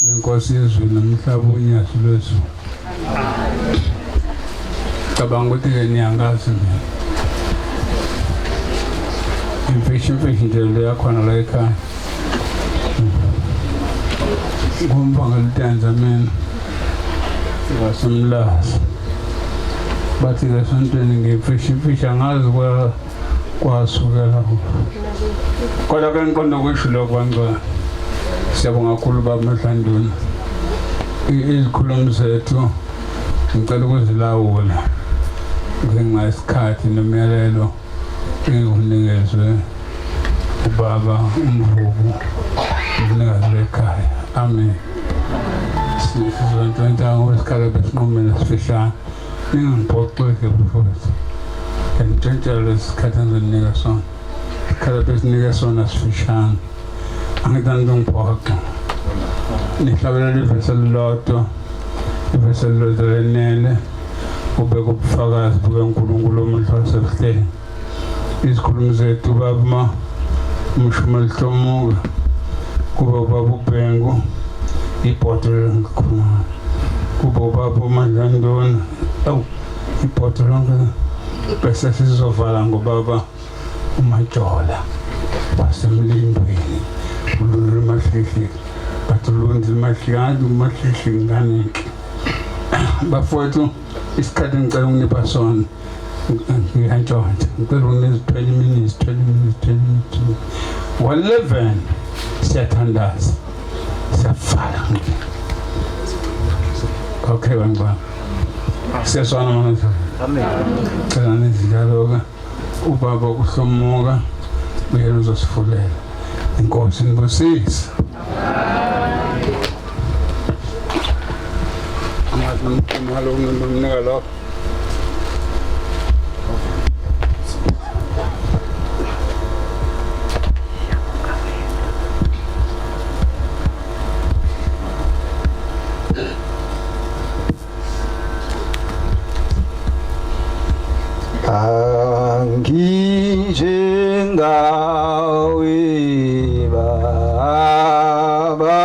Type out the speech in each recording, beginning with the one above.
Inkosi yezulu nomhlaba unyasi lwezulu. Cabanga ukuthi ke niyangazi mina. Imfishi nje le yakhona la ekhaya. Ngombanga litenza mina. Wasemlazi. Bathi ke sontweni ngimfishi angazi kwasukela. Kodwa ke ngiqonda kusho lokho kwangwa. Siyabonga kakhulu baba Mahlanduni. Izikhulumo zethu ngicela ukuzilawula. Ngenxa isikhathi nemiyalelo enginikezwe ubaba uMvubu umnikazi wekhaya. Amen. Sizonke ngosikhala besinqumela sifishane. Ningiphoxeke befowethu. Ngitshela isikhathi enginika sona. Isikhala besinika sona sifishane. Angithandi ngiphoxa. Nihlabela ivesi elilodwa. Ivesi elilodwa lenele. Ubeka ubufakazi bukaNkulunkulu omhloso ebuhleni. Izikhulumo zethu baba Mshumel Hlomuga kuba ubaba uBhengu ibhodo lengikhuluma. Kuba ubaba uMahlanduni ibhodo lonke bese sizovala ngobaba uMajola basemlindweni. Uluntu mahlihli batulunzi mahlihli nganike. Bafowethu isikhathi ngicela unipha sona ngiyantshontsha ngicela uneze 20 minutes 11 siyathandaza siyafala. Okay bangwa siyasona manje. Amen. Cela nizijaloka ubaba uHlomuga uyena uzosifulela. Inkosi nibusise. Amalo nomnika lo. Angijengawe baba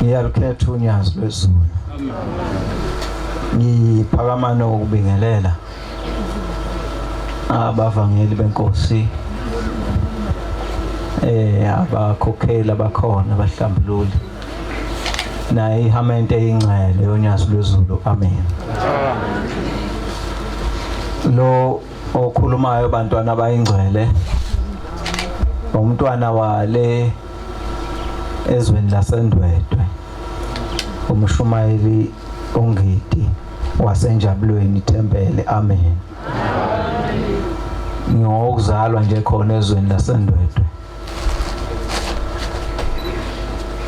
ngiyalukhetha unyazi lwezulu. Ngiphakamana ukubingelela abavangeli benkosi abakhokheli abakhona abahlambululi naye ihamente eyingcele yonyazi lwezulu. Amen. Lo okhulumayo bantwana abayingcwele umntwana wale ezweni laseNdwedwe uMshumayeli Ongidi wasenjabulweni Thembele. Amen. Ngiyokuzalwa nje khona ezweni laseNdwedwe.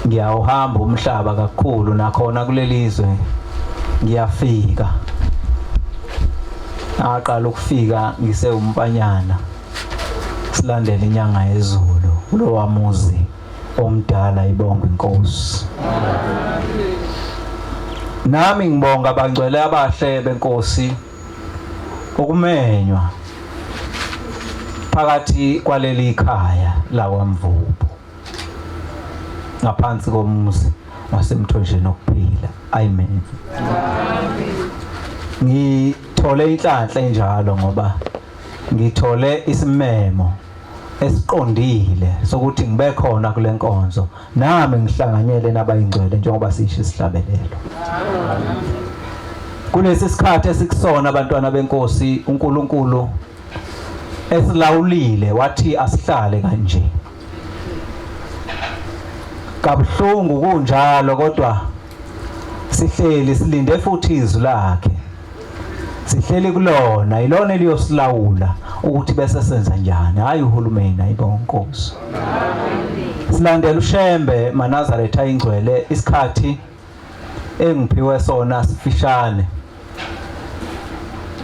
Ngiyawuhamba umhlaba kakhulu nakhona kulelizwe ngiyafika. aqala ukufika ngise umpanyana silandele inyanga yezulu kulo wamuzi omdala ibonga inkosi. Nami ngibonga abangcwele abahle benkosi ukumenywa phakathi kwaleli ikhaya la kwaMvubu ngaphansi komuzi wasemthonjeni okuphila. Amen. Ngithole inhlanhla enjalo ngoba ngithole isimemo esiqondile sokuthi ngibe khona kule nkonzo nami ngihlanganyele nabayingcwele njengoba sisho isihlabelelo. Kulesi sikhathi esikusona abantwana benkosi uNkulunkulu esilawulile wathi asihlale kanje. Kabuhlungu kunjalo kodwa sihleli silinde futhi izwi lakhe. Sihleli kulona ilona eliyosilawula ukuthi bese senza njani, hayi uhulumeni ayibonkosi. Silandela uShembe maNazaretha ayingcwele isikhathi engiphiwe sona sifishane.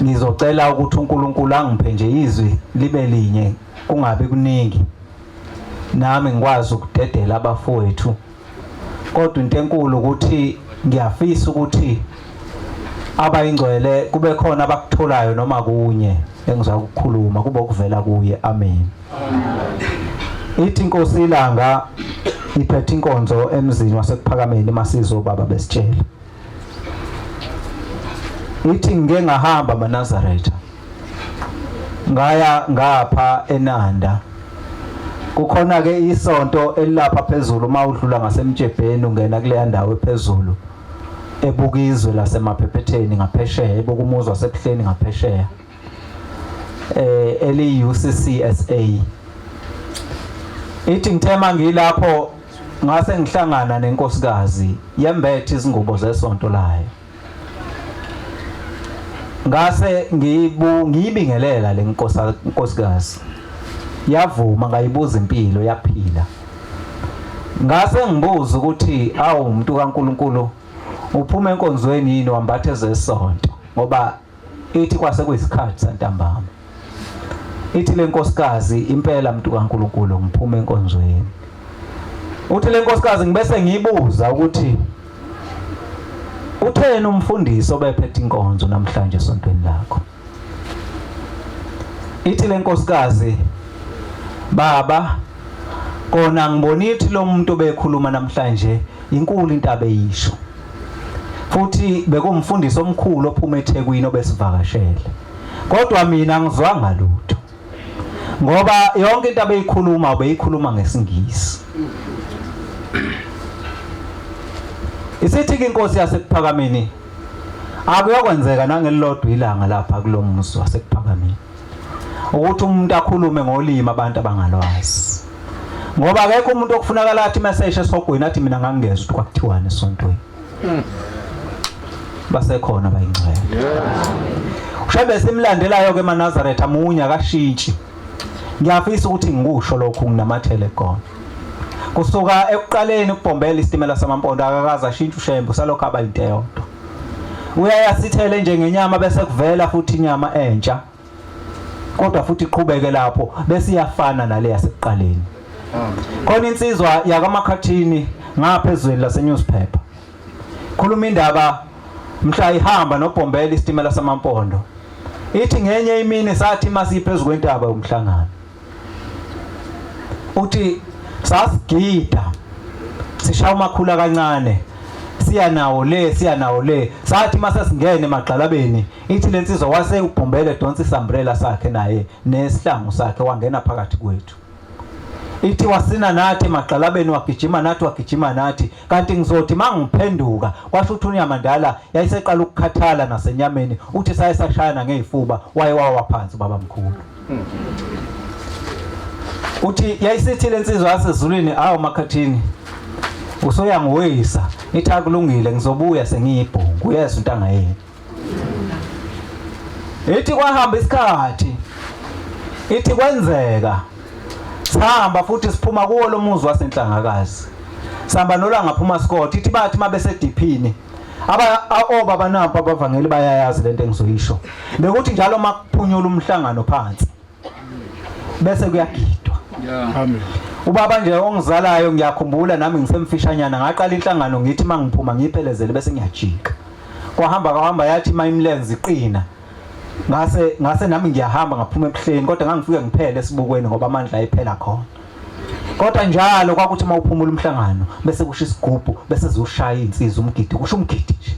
Ngizocela ukuthi uNkulunkulu angiphe nje izwi libe linye kungabi kuningi nami ngikwazi ukudedela abafowethu. Kodwa into enkulu ukuthi ngiyafisa ukuthi abayingcwele kube khona abakutholayo noma kunye engizakukhuluma kube okuvela kuye. Amen. Ithi inkosi ilanga iphethe inkonzo emzini wasePhakameni eMasizo baba besitshela. Ithi ngeke ngahamba maNazaretha ngaya ngapha eNanda. Kukhona ke isonto elilapha phezulu mawudlula ngasemtshebheni ungena kule ndawo ephezulu ebukizwe lasemaphephetheni ngaphesheya ebukumuzi wasebuhleni ngaphesheya eli UCCSA. Ithi ngithema ngilapho ngase ngihlangana nenkosikazi yembethe izingubo zesonto layo. Ngase ngiyibingelela le nkosikazi yavuma ngayibuza impilo yaphila. Ngase ngibuza ukuthi awu umuntu kaNkulunkulu uphuma enkonzweni yini wambathe zesonto ngoba ithi kwase kuyisikhathi santambama. Ithi le nkosikazi impela umuntu kaNkulunkulu ngiphuma enkonzweni. Uthi le nkosikazi ngibese ngiyibuza ukuthi utheni umfundisi obephethe inkonzo namhlanje esontweni lakho. Ithi le nkosikazi baba kona ngibonithi lo muntu obekhuluma namhlanje inkulu into abeyisho. Futhi bekumfundisi omkhulu ophuma eThekwini obesivakashele. Kodwa mina ngizwanga lutho. Ngoba yonke into abeyikhuluma ubeyikhuluma ngesingisi. Isithi inkosi yasePhakameni akuyokwenzeka nangelilodwa ilanga lapha kulomuzi wasePhakameni ukuthi umuntu akhulume ngolimi abantu abangalwazi. Ngoba akekho umuntu okufunakala athi message esogwini athi mina ngangezwe ukuthi kwakuthiwani esontweni. Basekhona bayingcwele. Ushabe simlandelayo ke maNazaretha amunye akashintshi. Ngiyafisa ukuthi ngikusho lokhu nginamathele khona. Kusuka ekuqaleni ukubhombela isitimela samaMpondo akakaza ashintsha uShembe usalokho aba into eyodwa. Uyayasithele njengenyama bese kuvela futhi inyama entsha. Kodwa futhi iqhubeke lapho bese iyafana nale yasekuqaleni. Khona insizwa yakaMakhathini ngaphezweni laseNewspaper. Khuluma indaba mhla ihamba nobhombela isitimela samaMpondo. Ithi ngenye imini sathi masiphezulu kwentaba yomhlangano. Uthi sasigida sishaya umakhula kancane siyanawo le sathi mase singene emagxalabeni. Ithi lensizwa wase ubhombele edonsa isumbrella sakhe naye nesihlangu sakhe wangena phakathi kwethu. Ithi wasina nathi emagxalabeni wagijima nathi kanti ngizothi mangiphenduka kwasho ukuthi uNyamandala yayiseqala ukukhathala nasenyameni uthi sayesashayana ngezifuba wayewawa phansi babamkhulu. Uthi yayisithi lensizwa yasezulwini awu Makhathini usoyangiwisa ithi akulungile ngizobuya sengiyibhungu yesa untanga yena. Ithi kwahamba isikhathi ithi kwenzeka sihamba futhi siphuma kuwo lo muzi wasenhlangakazi sihamba nolanga phuma Scott ithi bathi mabese diphini obaba napha abavangeli bayayazi lento engizoyisho bekuthi njalo makuphunyula umhlangano phansi bese kuyagidwa. Amen. Ubaba nje ongizalayo ngiyakhumbula nami ngisemfishanyana ngaqala inhlangano ngithi mangiphuma ngiphelezele bese ngiyajika. Kwahamba yathi mayimlenze iqina. Ngase nami ngiyahamba ngaphuma ebuhleni kodwa ngangifike ngiphele esibukweni ngoba amandla ayiphela khona. Kodwa njalo kwakuthi mawuphumula umhlangano bese kusho isigubhu bese ziushaya insizwa umgidi kusho umgidi nje.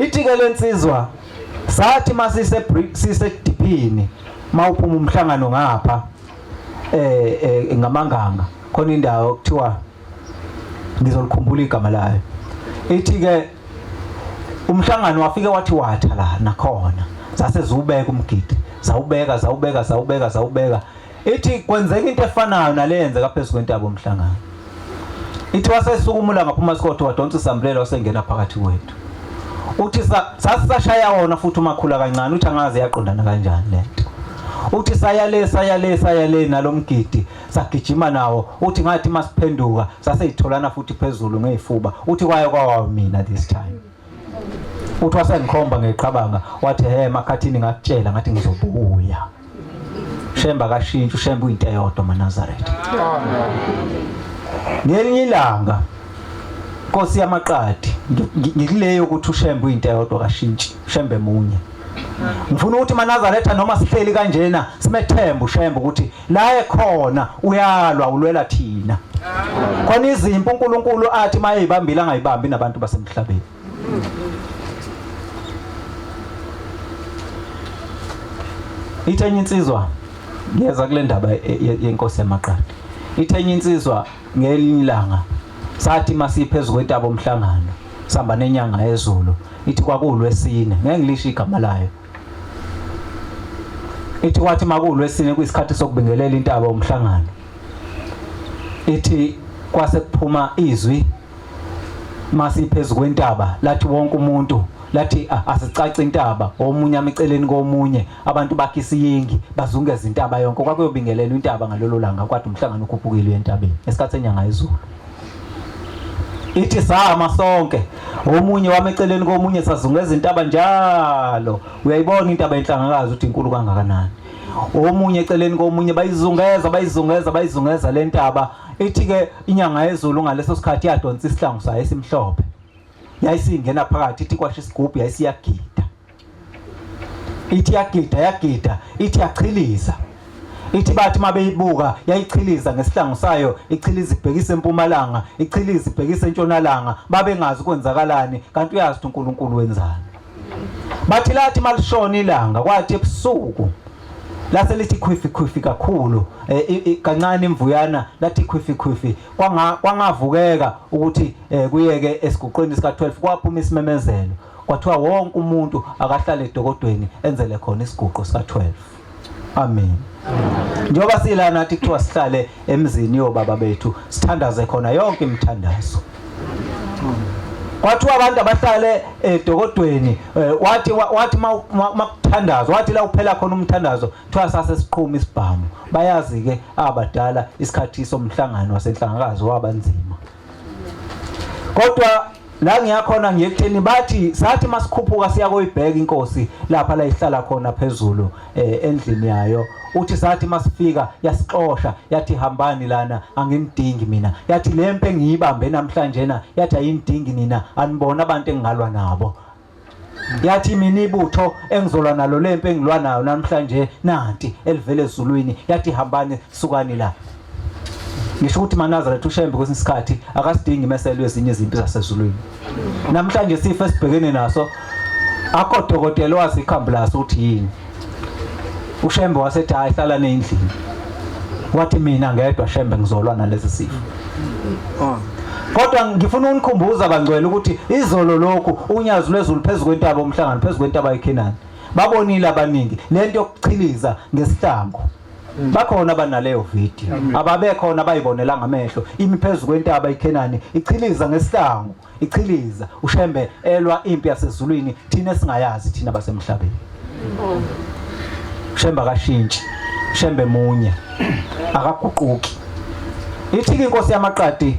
Ithi ke lensizwa sathi masise diphini mawuphuma umhlangano ngapha ngamanganga khona indawo kuthiwa ngizolikhumbula igama layo. Ithi ke umhlangano wafike wathi watha la nakhona zase ziubeka umgidi zawubeka ithi kwenzeka into efanayo naleyenzeka phezulu kwentaba umhlangano. Ithi wasesukumula ngaphuma isikotho wadonsa isambulelo wasengena phakathi kwethu. Uthi sasashaya wona futhi umakhula kancane uthi angaze yaqondana kanjani lento. Uthi sayale nalomgidi sagijima nawo uthi ngathi masiphenduka saseyitholana futhi phezulu ngezifuba uthi kwawa mina this time. Uthi wasengikhomba ngeqhabanga wathi makhathini ngakutshela ngathi ngizobuya. Shemba kashintsha ushemba uyinto eyodwa maNazaretha. Ngelinye ilanga Nkosi yamaqadi ngikuleyo ukuthi ushemba uyinto eyodwa kashintshi ushembe munye. Ngifuna ukuthi maNazaretha noma sihleli kanjena simethemba ushemba ukuthi la ekhona uyalwa ulwela thina. Khona izimpi uNkulunkulu athi mayibambile angayibambi nabantu basemhlabeni. Ithenye insizwa ngiyeza kule ndaba yenkosi yamaqadi. Ithenye insizwa ngelinye ilanga sathi masiphezulu kwentaba omhlangano sihamba nenyanga yezulu ithi kwakulwesine ngeke ngilisho igama layo. Ithi kwathi makulwesine kuyisikhathi sokubingelela intaba omhlangano. Ithi kwase kuphuma izwi masiphezulu kwentaba lathi wonke umuntu lathi asicace intaba omunye amiceleni komunye abantu bakhe isiyingi bazungeza intaba yonke kwakuyobingelela intaba ngalolo langa kwathi umhlangano ukhuphukile entabeni esikhathi senyanga yezulu. Ithi sama sonke omunye wameceleni komunye sazungeza intaba njalo uyayibona intaba enhlangakazi ukuthi inkulu kangakanani. Omunye eceleni komunye bayizungeza lentaba. Ithi ke inyanga yezulu ngaleso sikhathi yadonsa isihlangu sayo esimhlophe yayisingena phakathi ithi kwasho isigubhu yayisiyagida. Ithi yagida ithi yachiliza. Ithi bathi mabeyibuka yayichiliza ngesihlangu sayo ichiliza ibhekise empumalanga ichiliza ibhekise entshonalanga babengazi kwenzakalani kanti uyazi ukuthi uNkulunkulu wenzani. Bathi lathi malishona ilanga kwathi ebusuku lase lithi khwifi kakhulu kancane imvuyana lathi khwifi kwangavukeka ukuthi kuyeke esiguqweni sika 12 kwaphuma isimemezelo kwathiwa wonke umuntu akahlale edokodweni enzele khona isiguqo sika 12. Amen. Njengoba sila nathi kuthiwa sihlale emzini yobaba bethu sithandaze khona yonke imithandazo. Kwathiwa abantu abahlale edokodweni wathi makuthandazo wathi la uphela khona umthandazo kuthiwa sase siqhuma isibhamu. Bayazi ke abadala isikhathi somhlangano wasenhlangakazi wabanzima. Kodwa la ngiyakhona ngiyekutheni bathi sathi masikhuphuka siya koyibheka inkosi lapha la ihlala khona phezulu endlini yayo. Uthi sathi masifika yasixosha yathi hambani lana angimdingi mina. Yathi lempe ngiyibambe namhlanje na yathi ayindingi nina anibona abantu engingalwa nabo. Yathi mina ibutho engizolwa nalo lempe engilwa nayo namhlanje nanti elivele ezulwini yathi hambani sukani la. Ngisho ukuthi maNazaretha ushembe kwesinye isikhathi akasidingi meselwe ezinye izimpi zasezulwini. Namhlanje sifo esibhekene naso akho dokotela wazi ikhambi laso uthi yini. Ushembe wasethi hayi hlala neendlini. Wathi mina ngedwa shembe ngizolwa nalesi sifo. Kodwa ngifuna unikhumbuza bangcwele ukuthi izolo lokhu unyazo lwezulu phezulu kwentaba omhlangano phezulu kwentaba yeKhenani. Babonile abaningi lento yokuchiliza ngesihlangu. Bakhona banaleyo video. Ababekhona bayibonela ngamehlo imi phezulu kwentaba yeKhenani ichiliza ngesihlangu ichiliza ushembe elwa impi yasezulwini thina singayazi thina basemhlabeni. Shemba kashintshi shembe munye akaguquki. Ithi inkosi yamaqadi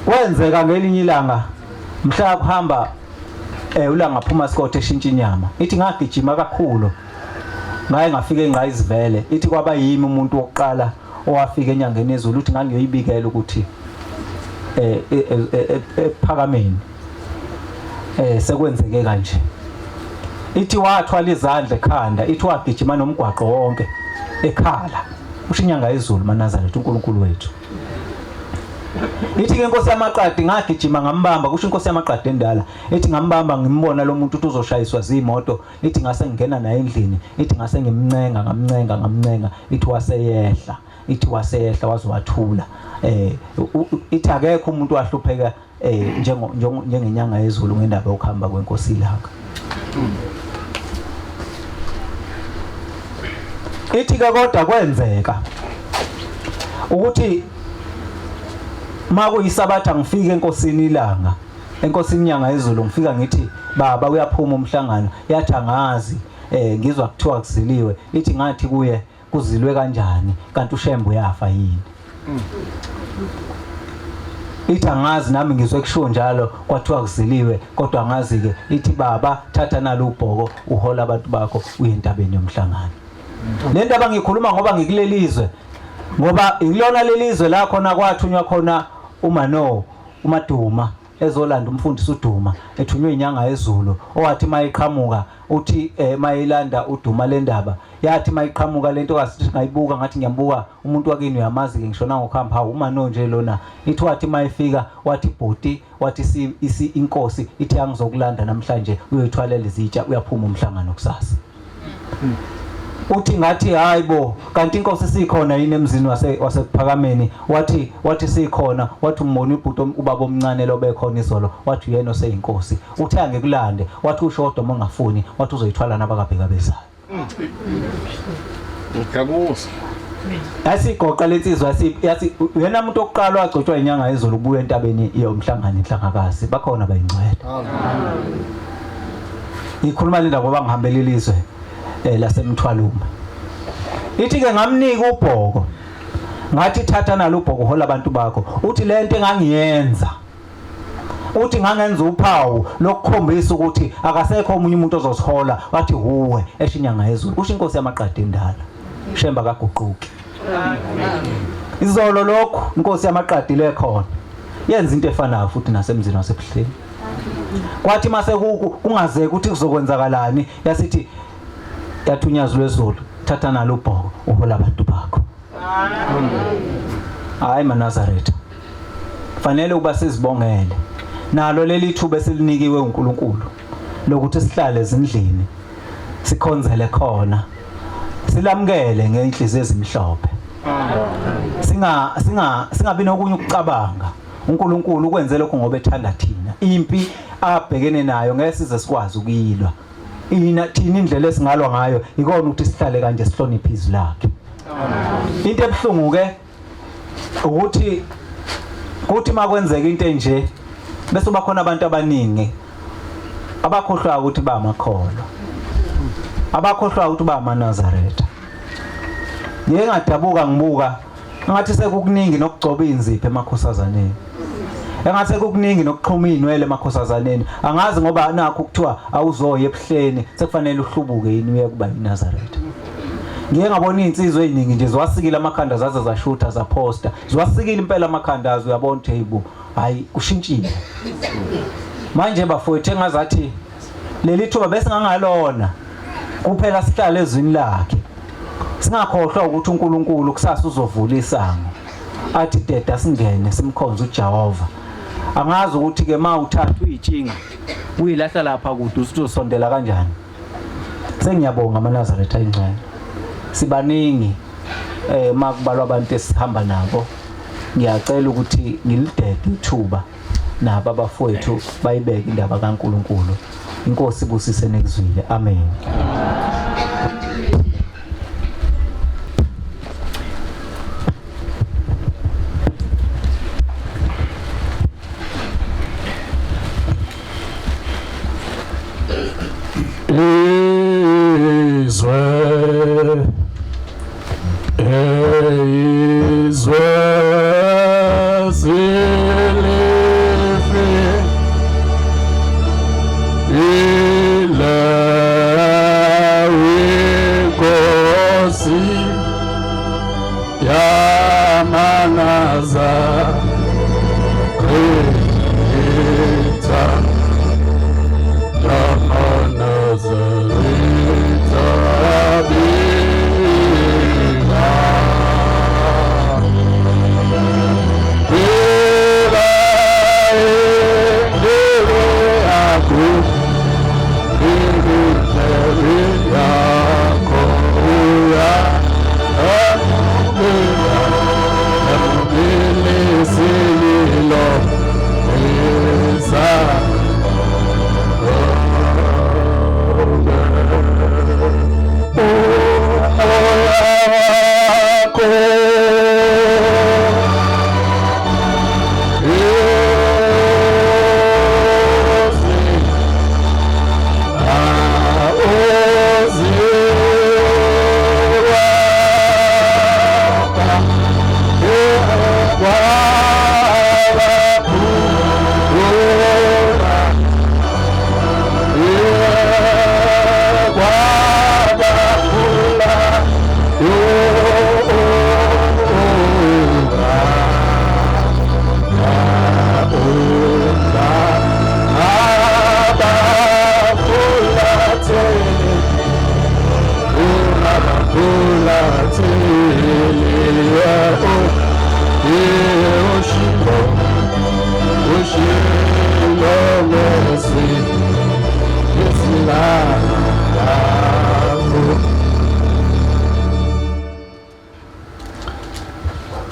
kwenzeka ngelinye ilanga mhla kuhamba ulanga phuma Scott eshintsha inyama ithi ngagijima kakhulu ngaye ngafika engqayizivele ithi kwaba yimi umuntu wokuqala owafika enyangeni ezulu uthi ngangiyoyibikela ukuthi ephakameni sekwenzeke kanje ithi wathwala izandla ekhanda ithi wagijima nomgwaqo wonke ekhala usho inyanga yezulu maNazaretha uNkulunkulu wethu ithi ke inkosi yamaqadi ngagijima ngambamba kusho inkosi yamaqadi endala ithi ngambamba ngimbona lo muntu uthi uzoshayiswa zimoto ithi ngase ngena naye endlini ithi ngase ngamncenga ithi waseyehla wazowathula ithi akekho umuntu wahlupheka njengenyanga yezulu ngendaba yokuhamba kwenkosi ilanga ithi ke kodwa kwenzeka ukuthi makuyisabatha ngifike enkosini ilanga enkosini inyanga yezulu ngifika ngithi baba uyaphuma umhlangano yathi angazi ngizwa kuthiwa kuziliwe ithi ngathi kuye kuzilwe kanjani kanti uShembe uyafa yini ithi angazi nami ngizwe kusho njalo kwathiwa kuziliwe kodwa angazi ke ithi baba thatha nalo ubhoko uhola abantu bakho uye entabeni yomhlangano le ndaba ngikhuluma ngoba ngikulelizwe ngoba ilona lelizwe la khona kwathunywa khona uMaduma ezolanda umfundisi uDuma ethunywe inyanga yezulu owathi mayiqhamuka uthi mayilanda uDuma le ndaba yathi mayiqhamuka lento kasithi ngayibuka ngathi ngiyambuka umuntu wakini uyamazi ke ngishona ngokuhamba hawu umano nje lona ithi wathi mayifika wathi bhoti wathi inkosi ithi angizokulanda namhlanje uyoyithwalela izitsha uyaphuma umhlangano kusasa uthi ngathi hayibo kanti inkosi sikhona yini emzini wasephakameni wathi sikhona wathi umbona ibhuti ubaba omncane lo bekhona izolo wathi uyena oseyinkosi uthe angekulande wathi ushodo mongafuni wathi uzoyithwala nabakabheka bezayo Ukabuza yasigoqa lensizwa yathi uyena umuntu oqala wagcotshwa inyanga yezulu ubuye entabeni yomhlangano inhlangakazi bakhona bayingcwele ikhuluma linda ngoba ngihambela ilizwe lasemthwalume ithi ke ngamnika ubhoko ngathi thatha nalo ubhoko hola abantu bakho uthi lento engangiyenza uthi ngangenza uphawu lokukhombisa ukuthi akasekho omunye umuntu ozosihola wathi huwe eshinyanga yezulu usho inkosi yamaqadi endala Shemba kaguquki izolo lokho inkosi yamaqadi lekhona yenza into efanayo futhi nasemzini wasebuhleni kwathi mase kungazeke ukuthi kuzokwenzakalani yasithi yathunyazwa lezulu thatha nalo ubhoko uhola abantu bakho hayi maNazaretha fanele uba sizibongele nalo leli thuba esilinikiwe uNkulunkulu lokuthi sihlale ezindlini sikhonzele khona silamukele ngenhliziyo ezimhlophe singabi nokunye ukucabanga uNkulunkulu ukwenze lokho ngoba ethanda thina impi abhekene nayo ngeke size sikwazi ukuyilwa thina indlela esingalwa ngayo ikona ukuthi sihlale kanje sihloniphe izwi lakhe into ebhlungu ke ukuthi makwenzeka into enje bese bakhona abantu abaningi abakhohlwa ukuthi ba amakholwa abakhohlwa ukuthi ba amaNazaretha ngeke ngadabuka ngibuka ngathi sekukuningi nokugcoba inzipho emakhosazaneni engathi sekukuningi nokuxhuma inwele emakhosazaneni angazi ngoba nakho kuthiwa awuzoya ebuhleni sekufanele uhlubuke yini uye kuba iNazaretha ngeke ngabona insizwe eziningi nje ziwasikile amakhanda zaze zashutha zaposta ziwasikile impela amakhanda uyabona table hayi kushintshile manje bafowethu engazathi leli thuba bese ngangalona kuphela sihlale ezwini lakhe singakhohlwa ukuthi uNkulunkulu kusasa uzovula isango athi deda singene simkhonze uJehova angazi ukuthi ke mawuthatha uyitshinga uyilahla lapha kude usizosondela kanjani sengiyabonga amaNazaretha ayingcwele sibaningi makubalwa abantu esihamba nabo ngiyacela ukuthi ngilidede ithuba nabo abafowethu bayibeke indaba kaNkulunkulu inkosi ibusise nekuzwile amen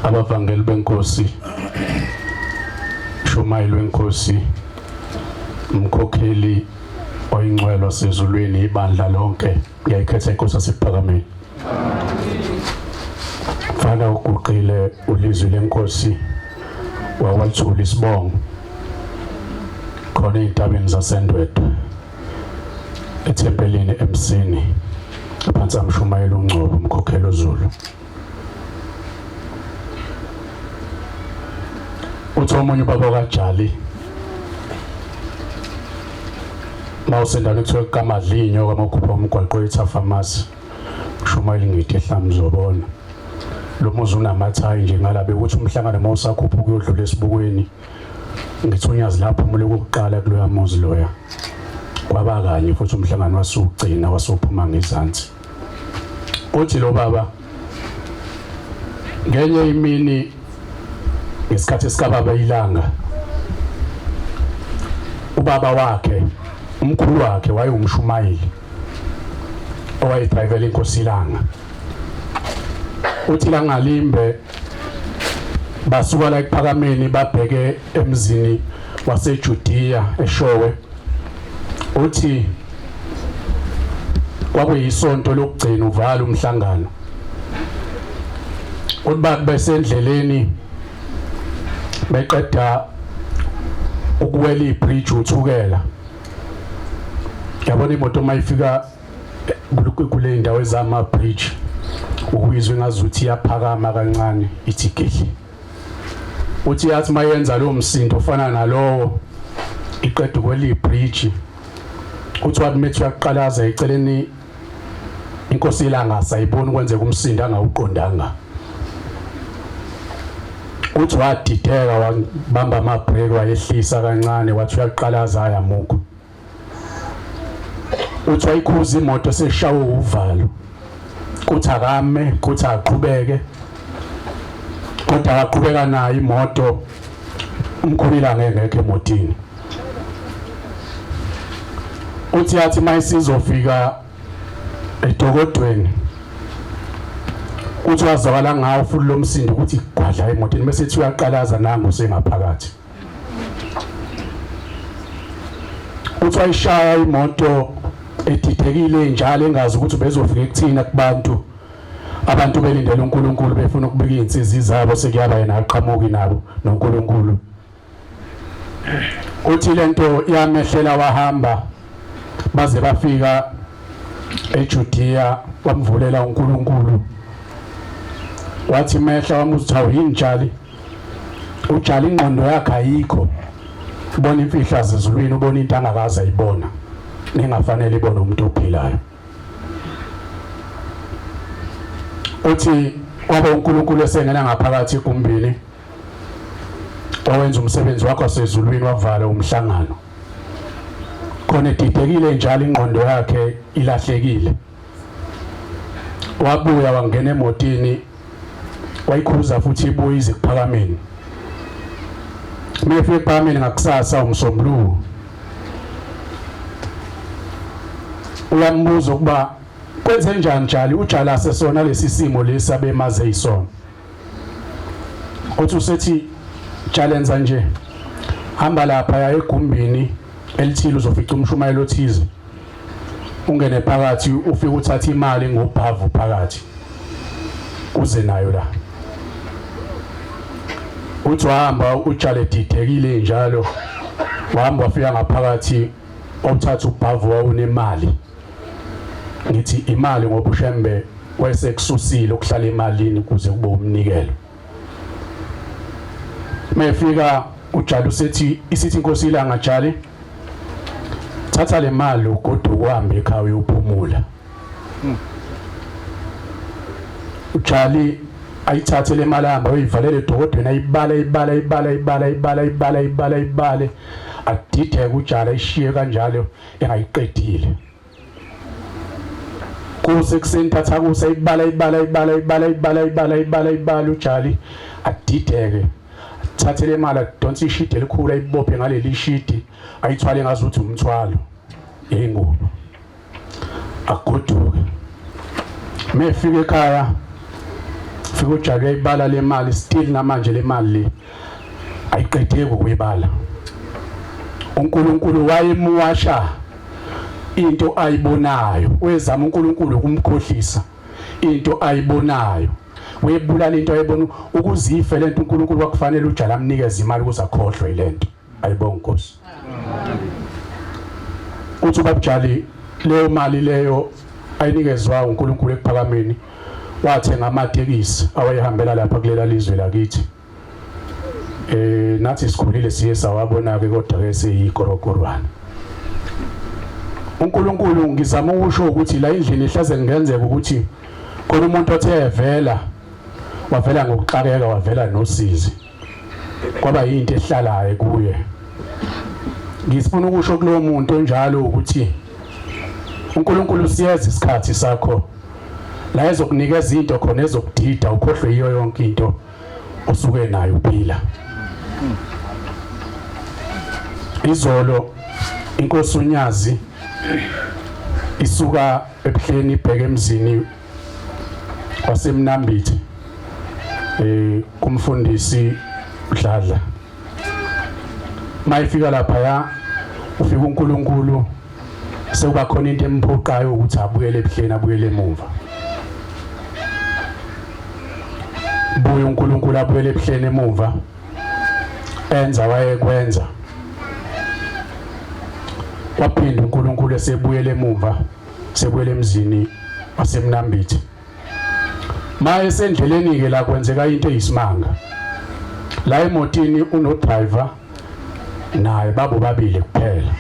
Abavangeli benkosi, Shumayeli wenkosi, umkhokheli oyingcwele wasezulwini, ibandla lonke ngiyayikhetha inkosi yasePhakameni. Fana uguqile ulizwi lenkosi wawalithula isibongo khona ey'ntabeni zaseNdwedwe ethempelini eMsini ngaphansi kaMshumayeli uNgcobo, umkhokheli oZulu. Uthi omunye ubaba kaJali mawusendaweni kuthiwa kaMadlinyo kwamakhupha umgwaqo eThafamasi, Shumayeli ngithi ehlamuzobona lo muzi unamathayi nje ngalabe ukuthi umhlangano mawusakhupha ukuyodlula esibukweni ngithunyazi lapho umule kokuqala kuloya muzi loya kwaba kanye futhi umhlangano wasugcina wasuphuma ngezansi. Uthi lo baba ngenye imini ngesikhathi esikababa ilanga ubaba wakhe umkhulu wakhe wayengumshumayeli owayedrayivela inkosi ilanga. Uthi langalimbe basuka la ePhakameni babheke emzini waseJudiya eShowe. Uthi kwakuyisonto lokugcina uvala umhlangano. Uthi besendleleni beqeda ukuwela ibridge uthukela. Yabona imoto mayifika kule ndawo ezama bridge ukuyizwe ngazuthi iyaphakama kancane ithi gehli. Uthi yathi mayenza lo msindo ofana nalowo iqeda ukwela ibridge. Uthi wathi methu yaqalaza eceleni inkosi ilanga sayibona ukwenza kumsindo angawuqondanga. Uthi wadideka wabamba amabhreki wayehlisa kancane wathi uyaqalaza ayamuka. Uthi wayikhuza imoto seshawe uvalo. Kuthi akame, kuthi aqhubeke. Kodwa aqhubeka nayo imoto umkhulu ilanga engekho emotini. Uthi yathi mayisizofika eDokodweni uthi wazwakala ngawo futhi lo msindo ukuthi gwadla emotini bese ethi uyaqalaza nangu sengaphakathi. Uthi wayishaya imoto edidekile njalo engazi ukuthi bezofika ekuthina kubantu abantu belindele uNkulunkulu befuna ukubika izinsizi zabo sekuyaba yena aqhamuki nabo noNkulunkulu. Uthi lento yamehlela wahamba baze bafika eJudiya wamvulela uNkulunkulu. Wathi mehla wamuthi awuyini Jali. uJali ingqondo yakhe ayikho. Ubona imfihla zezulwini, ubona into angakaze ayibona. Ningafanele ibone umuntu ophilayo. Uthi kwaba uNkulunkulu esengena ngaphakathi ekumbini owenza umsebenzi wakho wasezulwini wavala umhlangano. Khona edidekile njalo ingqondo yakhe ilahlekile. Wabuya wangena emotini wayikhuza futhi ibuye ize kuPhakameni. Mefike ePhakameni ngakusasa umsombuluko. Uyambuza ukuba kwenze njani Jali, uJali asesona lesi simo lesi abemaze isona. Uthi usethi Jali enza nje, hamba lapha ya egumbini elithile uzofica umshumayeli othize. Ungene phakathi ufike uthatha imali ngobhavu phakathi. Uze nayo la. Uthi wahamba uJali edidekile njalo. Wahamba wafika ngaphakathi uthatha ubhavu wawunemali. Ngithi imali ngoba uShembe wayesekususile ukuhlala emalini kuze kube umnikelo. Mefika uJali usethi isithi inkosi ilanga Jali, thatha le mali ugodwa uhambe ekhaya uyophumula. uJali ayithathe le mali ahamba uyivalele eDokodweni ayibale adideke uJali ayishiye kanjalo engayiqedile. kusekuseni thatha kusa ibala uJali adideke thathe le mali adonsa ishidi elikhulu ayibophe ngaleli shidi ayithwale ngazuthi umthwalo yengubo agoduke mefika ekhaya fika uJali ayibala le mali still namanje le mali le ayiqedeke ukuyibala uNkulunkulu wayemuwasha into ayibonayo wezama uNkulunkulu ukumkhohlisa into ayibonayo webulala into ayibona ukuzife lento uNkulunkulu wakufanele uJali amnikeze imali ukuze akhohlwe ilento ayibonga Nkosi uthi uBabujali leyo mali leyo ayinikezwa uNkulunkulu ekuphakameni wathenga amatekisi awayehambela lapha kulela lizwe lakithi nathi sikhulile siye sawabona ke kodwa ke seyigorokorwana uNkulunkulu ngizama ukusho ukuthi la indlela ihlaze ngenzeka ukuthi khona umuntu othe evela wavela ngokuxakeka wavela nosizi kwaba yinto ehlalayo kuye ngifuna ukusho kulowo muntu onjalo ukuthi uNkulunkulu siyeza isikhathi sakho la ezokunikeza into khona ezokudida ukhohlwe iyo yonke into osuke nayo uphila izolo inkosi uNyazi isuka ebuhleni ibheke emzini waseMnambithi kumfundisi uDladla mayifika lapha ya ufika uNkulunkulu sekuba khona into emphoqayo ukuthi abuyele ebuhleni abuyele emuva buye uNkulunkulu abuyele ebuhleni emuva enza wayekwenza waphinda uNkulunkulu esebuyele emuva sebuyele emzini waseMnambithi maye sendleleni ke la kwenzeka into eyisimanga la emotini uno driver naye babo babili kuphela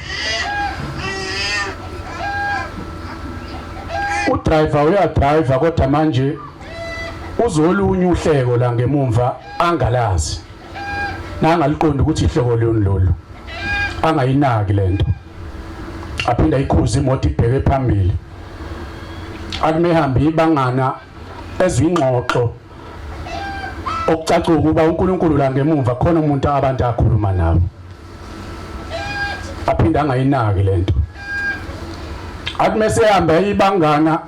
udriver uyadriver kodwa manje uzolunye uhleko la ngemumva angalazi nangaliqonda ukuthi ihleko lolu angayinaki lento aphinda ikhuza imoto ibheke phambili akumehamba ibangana ezwingxoxo okucaca ukuba uNkulunkulu la ngemumva khona umuntu abantu akhuluma nawo aphinda angayinaki lento akumese hamba ibangana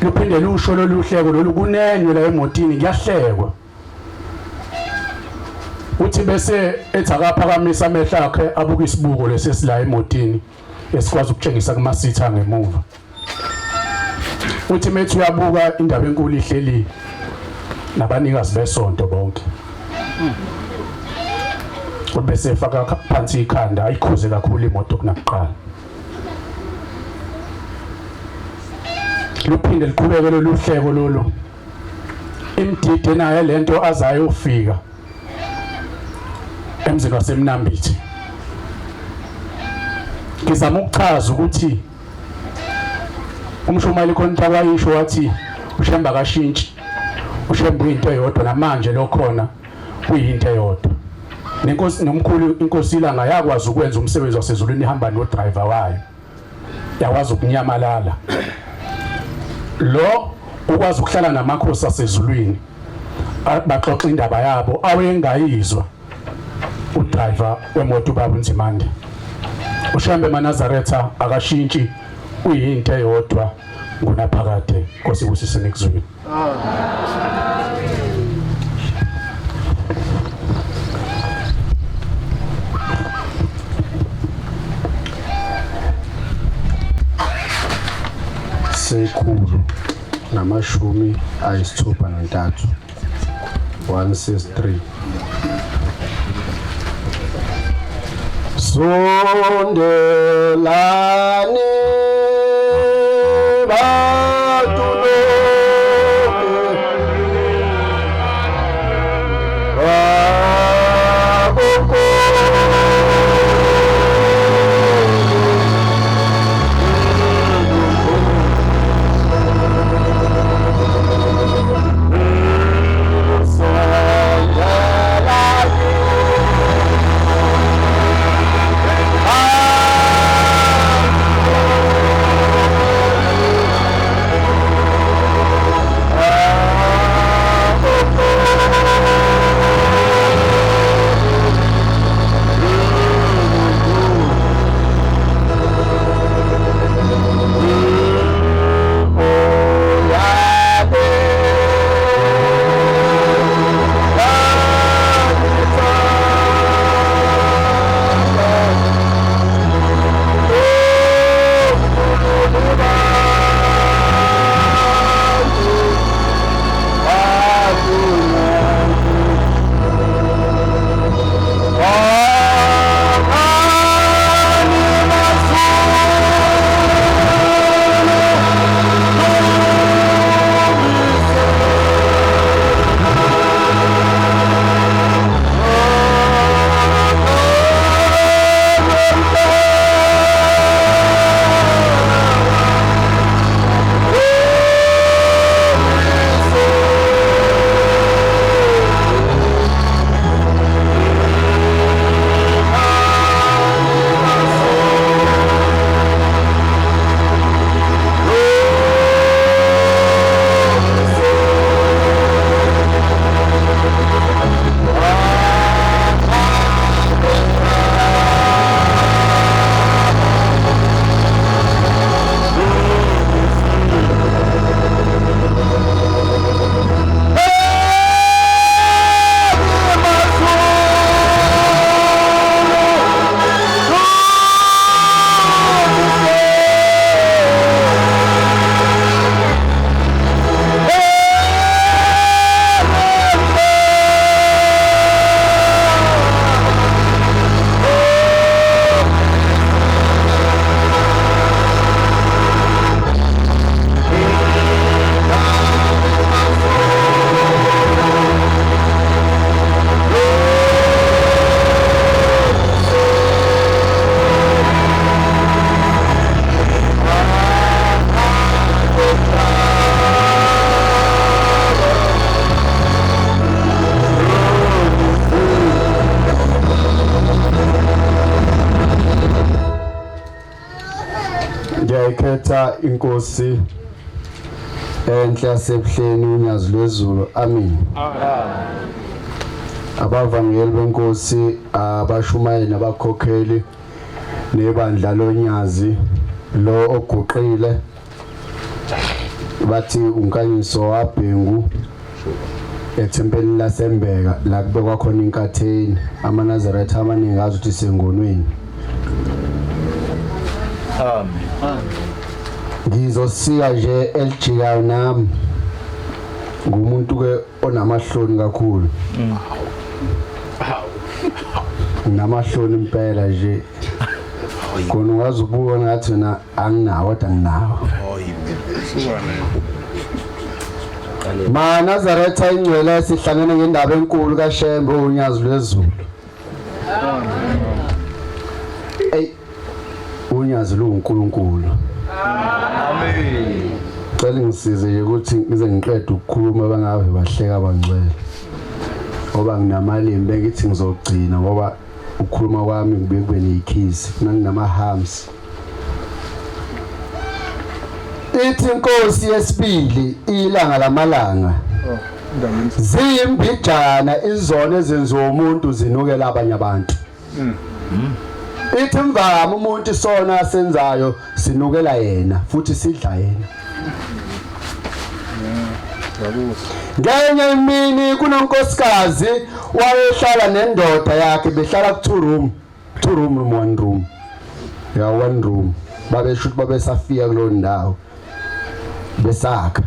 luphinde lusho loluhleko lolu kunenywe la emotini kuyahlekwa uthi bese ethi akaphakamisa amehlo akhe abuka isibuko lesesila emotini esikwazi ukutshengisa kumasitha ngemuva uthi methu uyabuka indaba enkulu ihleli nabanikazi besonto bonke ubese efaka phansi ikhanda ayikhuze kakhulu imoto kunakuqala luphinde liqhubeke loluhleko lolu imdide naye lento azayofika emzini waseMnambithi ngizama ukuchaza ukuthi umshumayeli kontra wayisho wathi uShemba kashintshi uShemba into eyodwa namanje lokhona kuyinto eyodwa nenkosi nomkhulu inkosi ilanga yakwazi ukwenza umsebenzi wasezulwini ihamba no driver wayo yakwazi ukunyamalala lo ukwazi ukuhlala namakhosi asezulwini baxoxa indaba yabo awengayizwa udriver wemoto ubaba uNzimande uShambe eManazaretha akashintshi uyinto eyodwa ngunaphakade Nkosi kusise nekuzwini sekhulu namashumi ayisithupha nantathu 163 sondelani ukukhetha inkosi enhle yasebuhleni unyazi lwezulu. Amen. Abavangeli benkosi, abashumayeli nabakhokheli nebandla lonyazi lo oguqile bathi unkanyiso wabhengu ethempelini laseMbeka la kubekwa khona inkatheni amaNazaretha amaningi azi ukuthi sengonweni. Amen. Ngizosika nje elijikayo nami ngumuntu ke onamahloni kakhulu. Namahloni impela nje. Khona ungazi ubuka ngathi na anginawo kodwa nginawo. maNazaretha ingcwele sihlangene ngendaba enkulu kaShembe unyazi lwezulu. Unyazi luNkulunkulu. Amen. Cela ngisize nje ukuthi ngize ngiqede ukukhuluma bangave bahleka bangcwele. Ngoba nginamalimi bengithi ngizogcina ngoba ukukhuluma kwami kube neikhizi nanginama hams. Ithi inkosi yesibili ilanga lamalanga. Ziyimbijana izona ezenziwa umuntu zinukela abanye abantu. Ithi mvama umuntu isona asenzayo sinukela yena futhi sidla yena. Ngenye imini kunonkosikazi wayehlala nendoda yakhe behlala ku 2 room 1 room. Ya 1 room. Babeshuthi babesafika kulo ndawo. Besakha.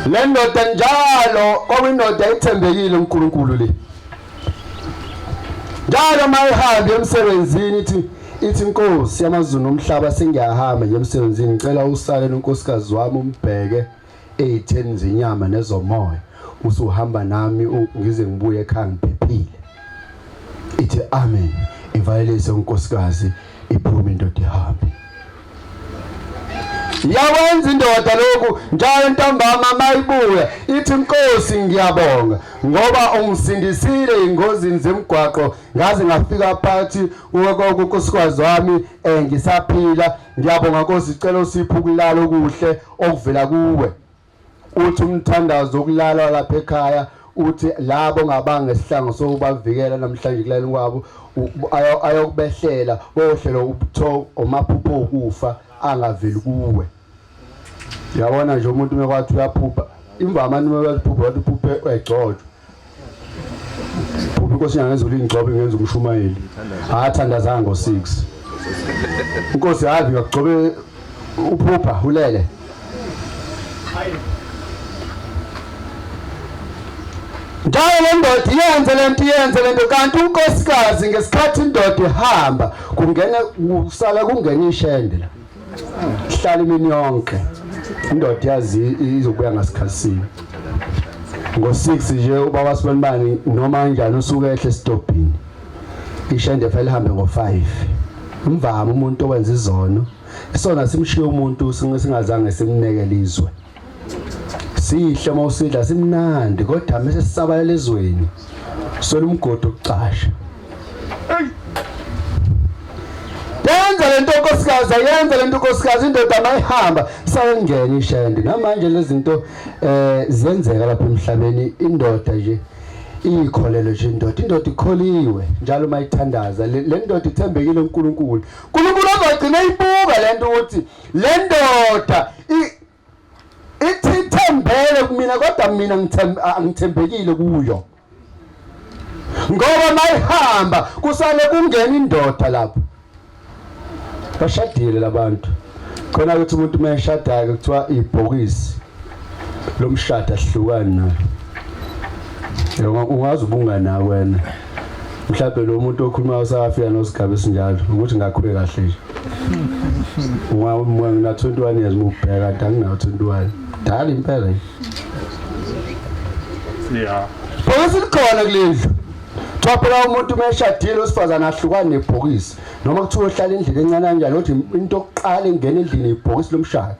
Le ndoda njalo kwindoda ethembekile uNkulunkulu le. Njalo mayihamba emsebenzini ithi inkosi yamazulu nomhlaba sengiyahamba nje emsebenzini ngicela usale nonkosikazi wami umbheke ezitheni zenyama nezomoya usuhamba nami ngize ngibuye ekhaya ngiphephile. Ithi amen. Ivalelise unkosikazi iphume indoda ihambe. Yawenza indoda lokhu njalo ntambama mayibuya ithi inkosi ngiyabonga ngoba ungisindisile ingozini zemgwaqo ngaze ngafika phathi unkosikazi wami ngisaphila. Ngiyabonga Nkosi sicela usiphe ukulala okuhle okuvela kuwe. Uthi umthandazo okulala lapha ekhaya uthi labo ngabanga isihlangu sokubavikela namhlanje kulala kwabo ayokubehlela bohlelo ubutho omaphupho okufa angaveli kuwe. Yabona nje umuntu mekwathi uyaphupha imvama nimewaphupha wathi uphuphe egcojo. Phupha inkosi yangezulu ingcobe ngenza umshumayeli. Athandazanga ngo6. Inkosi hayi ngakugcobe uphupha ulele. Njalo le ndoda yenze lento kanti unkosikazi ngesikhathi indoda ihamba kungena usala kungena ishende la. Hlala imini yonke. Indoda yazi izobuya ngasikhatsini. Ngo6 nje ubaba Sibanibani noma kanjani usuke ehle estopini. Ishende phela ihambe ngo5. Umvama umuntu owenza izono. Isona simshiye umuntu singazange simnekele izwe. Sihle mawusidla simnandi kodwa mase sisabalele ezweni. Sona umgodo ukucasha. Yenza lento nkosikazi indoda mayihamba sayengena ishende. Namanje lezi zinto ziyenzeka lapha emhlabeni. Indoda nje ikholelo nje indoda ikholiwe njalo mayithandaza. Le ndoda ithembekile uNkulunkulu. uNkulunkulu azogcina ibuka lento ukuthi le ndoda ithi ithembele kumina kodwa mina ngithembekile kuyo. Ngoba mayihamba kusale kungena indoda lapho. Bashadile labantu. Khona ukuthi umuntu mayeshada ke kuthiwa ibhokisi lomshado ahlukani nayo. Ungazi ubunga nawe wena. Mhlawumbe lo muntu okhuluma usafika nosigaba esinjalo ukuthi ngakhuye kahle nje. Ngina 21 years mubheka kanti anginawo 21. Dali impela. Yeah. Bhokisi likhona kulendlu. Thophela umuntu meshadile usifazana ahlukane nebhokisi noma kuthiwa uhlala endlini encane kanjalo uthi into yokuqala engena endlini ibhokisi lomshado.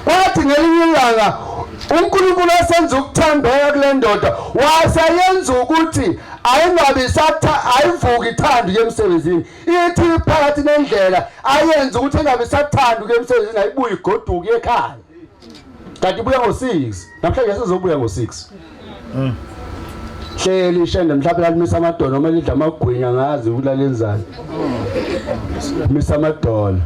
Kwathi ngelinye ilanga uNkulunkulu esenza ukuthambeka kule ndoda wasayenza ukuthi ayingabe ayivuki ithanda ke emsebenzini ithi phakathi nendlela ayenza ukuthi engabe sathanda ke emsebenzini ayibuye igoduke ekhaya kanti ibuya ngo6 namhlanje sizobuya ngo6 hleli ishende mhlawumbe lalimisa amadolo noma lidla amagwinya ngazi ukulalenzani misa amadolo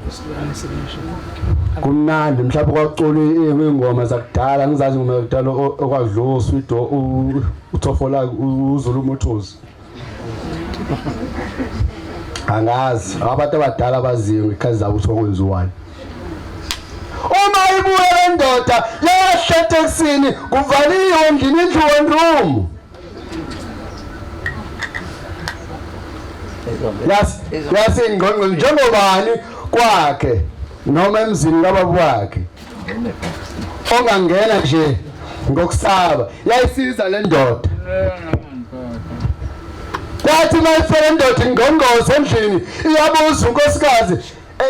kumnandi mhlawumbe kwacula ingoma zakudala ngizazi ngoma zakudala okwadluwa usweet uthofola uZulu Motors angazi abantu abadala abaziyo ikhazi zabo ukuthi okwenziwani uma ibuye lendoda yahlete eksini kuvaliwe endlini indlu room yasingqongqo njengobani kwakhe noma emzini kababa wakhe ongangena nje ngokusaba yayisiza le ndoda kwathi mayifela indoda ingqongqoze endlini iyabuza unkosikazi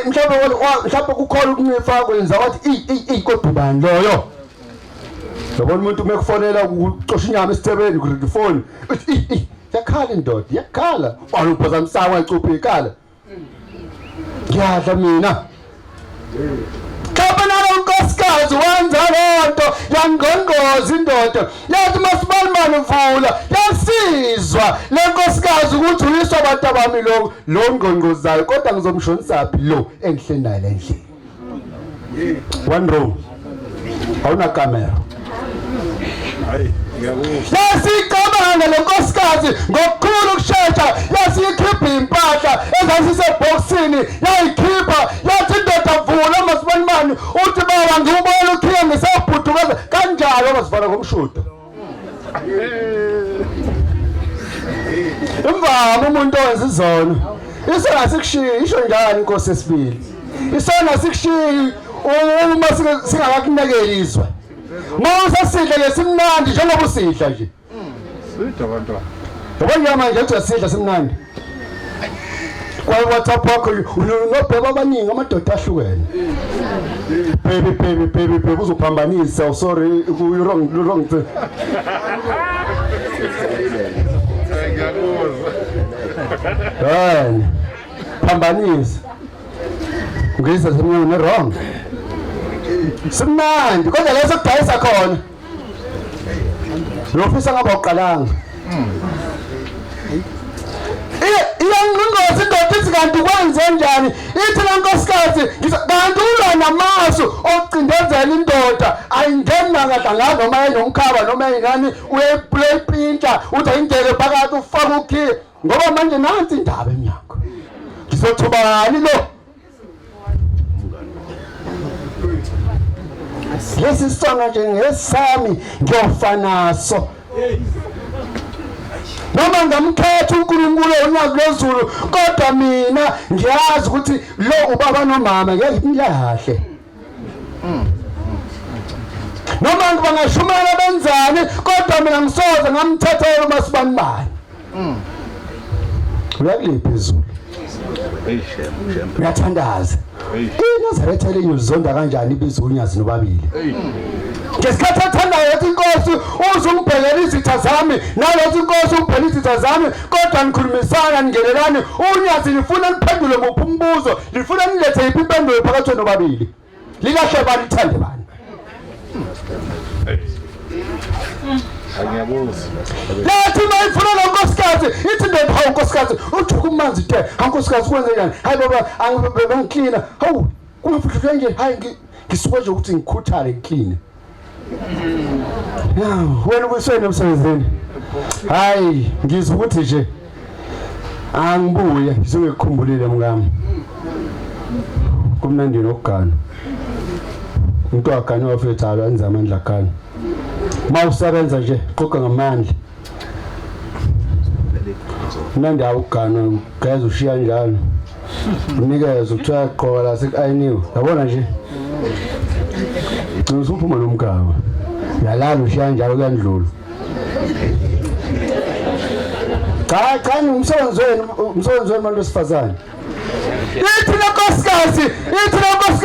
mhlawumbe kukhona ukunyifa kwenza wathi kodwa bani loyo yabona umuntu mekufonela ukucosha inyama esithebeni ku phone yakhala indoda yakhala waluphazamisana wayicupha ikhala ngiyadla mina Kabana unkosikazi wenza lonto yangqongqoza indoda yathi masibalmani uvula yasizwa lenkosikazi ukuthi uyiswa abantu abami lo ngqongqozayo kodwa ngizomshonisa phi lo engihleli naye endlini one room awuna camera yasigabanga lenkosikazi ngokukhulu ukushesha yasikhipha impahla ezasisebhoxini yayikhipha yathi indoda vula masibalmani uthi baba ngibona ukhiye ngisabhudukaza kanjalo masifana ngomshudo imvama umuntu owenza izono isona sikushiya isho njalo inkosi esibili isona sikushiya uma singakakunekeli izwe Mawusa sidla lesimnandi njengoba usidla nje. Sidla bantwana. Yabona manje uthi usidla simnandi. Kwa WhatsApp wakho unobheba abaningi amadoda ahlukene. Baby uzophambanisa sorry you wrong thing. Hayi. Phambanisa. Ngisa semnyama wrong. Simnandi kodwa leso kudayisa khona lofisa ngaba uqalanga iyangqongoza indoda ithi kanti kwenze njani ithi lenkosikazi kanti ulwa namasu okucindezela indoda ayingena kahle noma enomkhaba noma ingani uyepintsha uthi ayingeke phakathi ufaka ukhiye ngoba manje nansi indaba emnyakho ngizothubani lo lesi sona nje ngesami ngiyofanaso noma ngamkhetha uNkulunkulu onyaka lezulu kodwa mina ngiyazi ukuthi lo ubaba nomama ngeke ngimlahle noma ngibangashumela benzani kodwa mina ngisoze ngamthathela uMasibanibani uyakuliphi izulu ngiyathandaza iNazaretha lenyu zonda kanjani ibizo unyazi nobabili ngesikhathi athandayo yathi inkosi uzungibhekela izitha zami nalothi inkosi ungibhekela izitha zami kodwa nikhulumisana ningelelani unyazi lifuna niphendule ngophi umbuzo lifuna nilethe iphi impendulo phakathi kwenu nobabili lilahle bani lithande bani Angiyabuza. Lathi mayifuna lonkosikazi ithi ndoda hawu nkosikazi ujuka umanzi te ankosikazi kwenze njani hayi baba angibangicleana hawu kungafuhlwe nje hayi ngisuke nje ukuthi ngikhuthale ngiclean wena ubuswena emsebenzini hayi ngizwe ukuthi nje angibuye ngizongikhumbulile mngami kumnandi nokugana umuntu wakanye wafethala enza amandla akani mawusebenza nje qoqa ngamandla mnandi awugana geza ushiya njalo unikeza ukuthiwa qoqa la sekayiniwe yabona nje usuphuma nomgaba yalala ushiya njalo kuyandlula cha umsebenzi wenu manje wesifazane ithi lenkosikazi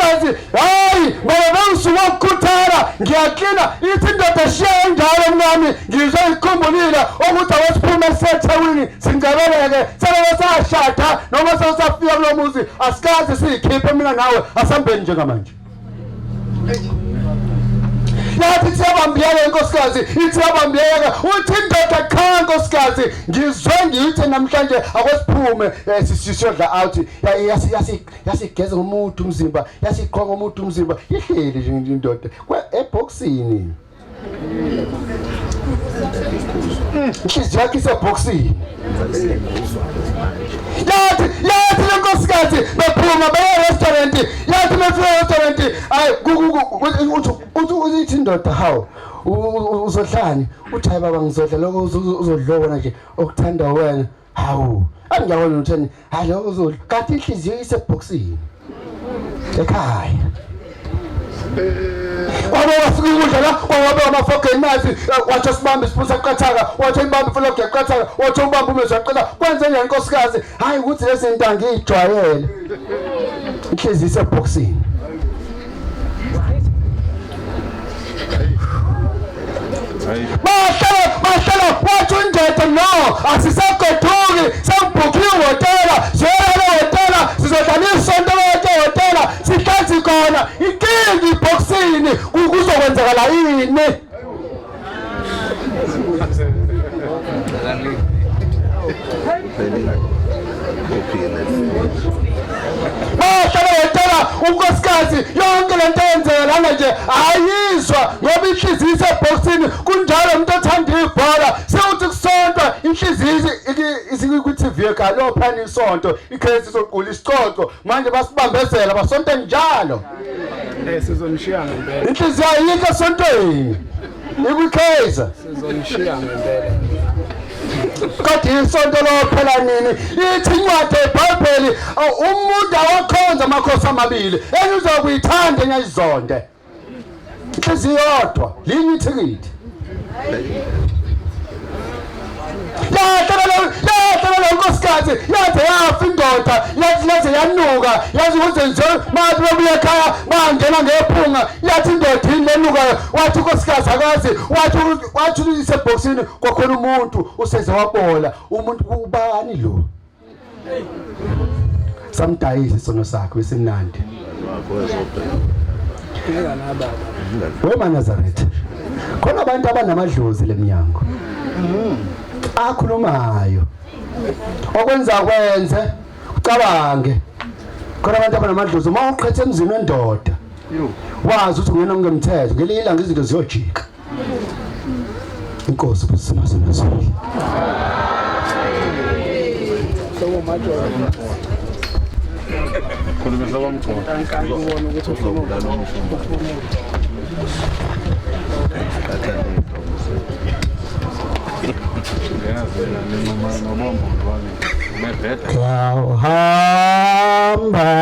nkosikazi hayi ngoba usuku wokukhuthala ngiyaklina ithi indoda shiya njalo mngami ngizoyikhumbulile ukuthi awesiphuma eSethawini singcebeleke sele sashada noma sesafika kulo muzi asikaze siyikhiphe mina nawe asambeni njengamanje yathi siyabambiyeka inkosikazi ithi yabambiyeka uthi indoda cha nkosikazi ngizwe ngithi namhlanje akwesiphume sisiyodla out yasigeza ngomuntu umzimba yasiqhonga ngomuntu umzimba ihleli nje indoda eboxini inhliziyo yakhe iseboxini yathi lenkosikazi bephuma beye restaurant yathi befika restaurant hayi uthi indoda hawo uzodlani uthi hayi baba ngizodla lokho uzodlona nje okuthanda wena hawu angiyabona utheni hayi lokho uzodla kanti inhliziyo iseboxini ekhaya Wabo wafika ukudla la kwabe amafoke enazi wathi sibambe sipusa qathaka wathi ibambe fulo geqathaka wathi ubambe umezwa qela kwenze nje inkosikazi hayi ukuthi lezi zinto angijwayele inhliziyo iseboxini Mahlala wathi unjete no asisagoduki sembhukiwe hotela ziyela hotela sizodlala isonto hotela sihlanzi khona inkingi iboxini kuzokwenzakala yini Mahlala hotela unkosikazi yonke lento yenzekala nje ayizwa ngoba inhliziyo iseboxini kunjalo umuntu othanda ibhola sewuthi kusonto inhliziyo isikuthi lo phana isonto ikhesi soqula isicoco manje basibambezela basonto njalo Sizonishiya ngempela. inhliziyo ayikho esontweni ikukhesa Sizonishiya ngempela. kodwa isonto lo phela nini ithi incwadi eBhayibheli umuntu awakhonza amakhosi amabili engizokuyithanda ngiyizonde inhliziyo yodwa linye ithikithi yahlala unkosikazi yathi yafa indoda yathi yanuka yathi ukuthi nje mathi bebuya ekhaya bangena ngephunga yathi indoda ilenukayo wathi unkosikazi akazi wathi iseboxini kwakhona umuntu useze wabola umuntu kubani lo samdayisa isono sakhe besimnandi wema Nazareth khona abantu abanamadlozi leminyango akhulumayo okwenza kwenze ucabange khona abantu abanamadlozi uma uqhethe emzini wendoda wazi ukuthi ungena ngemthetho ngelilanga izinto ziyojika inkosi busimasana sona Somo majola. Khuluma sabamkhona. Kanti ubona ukuthi ufuna Hamba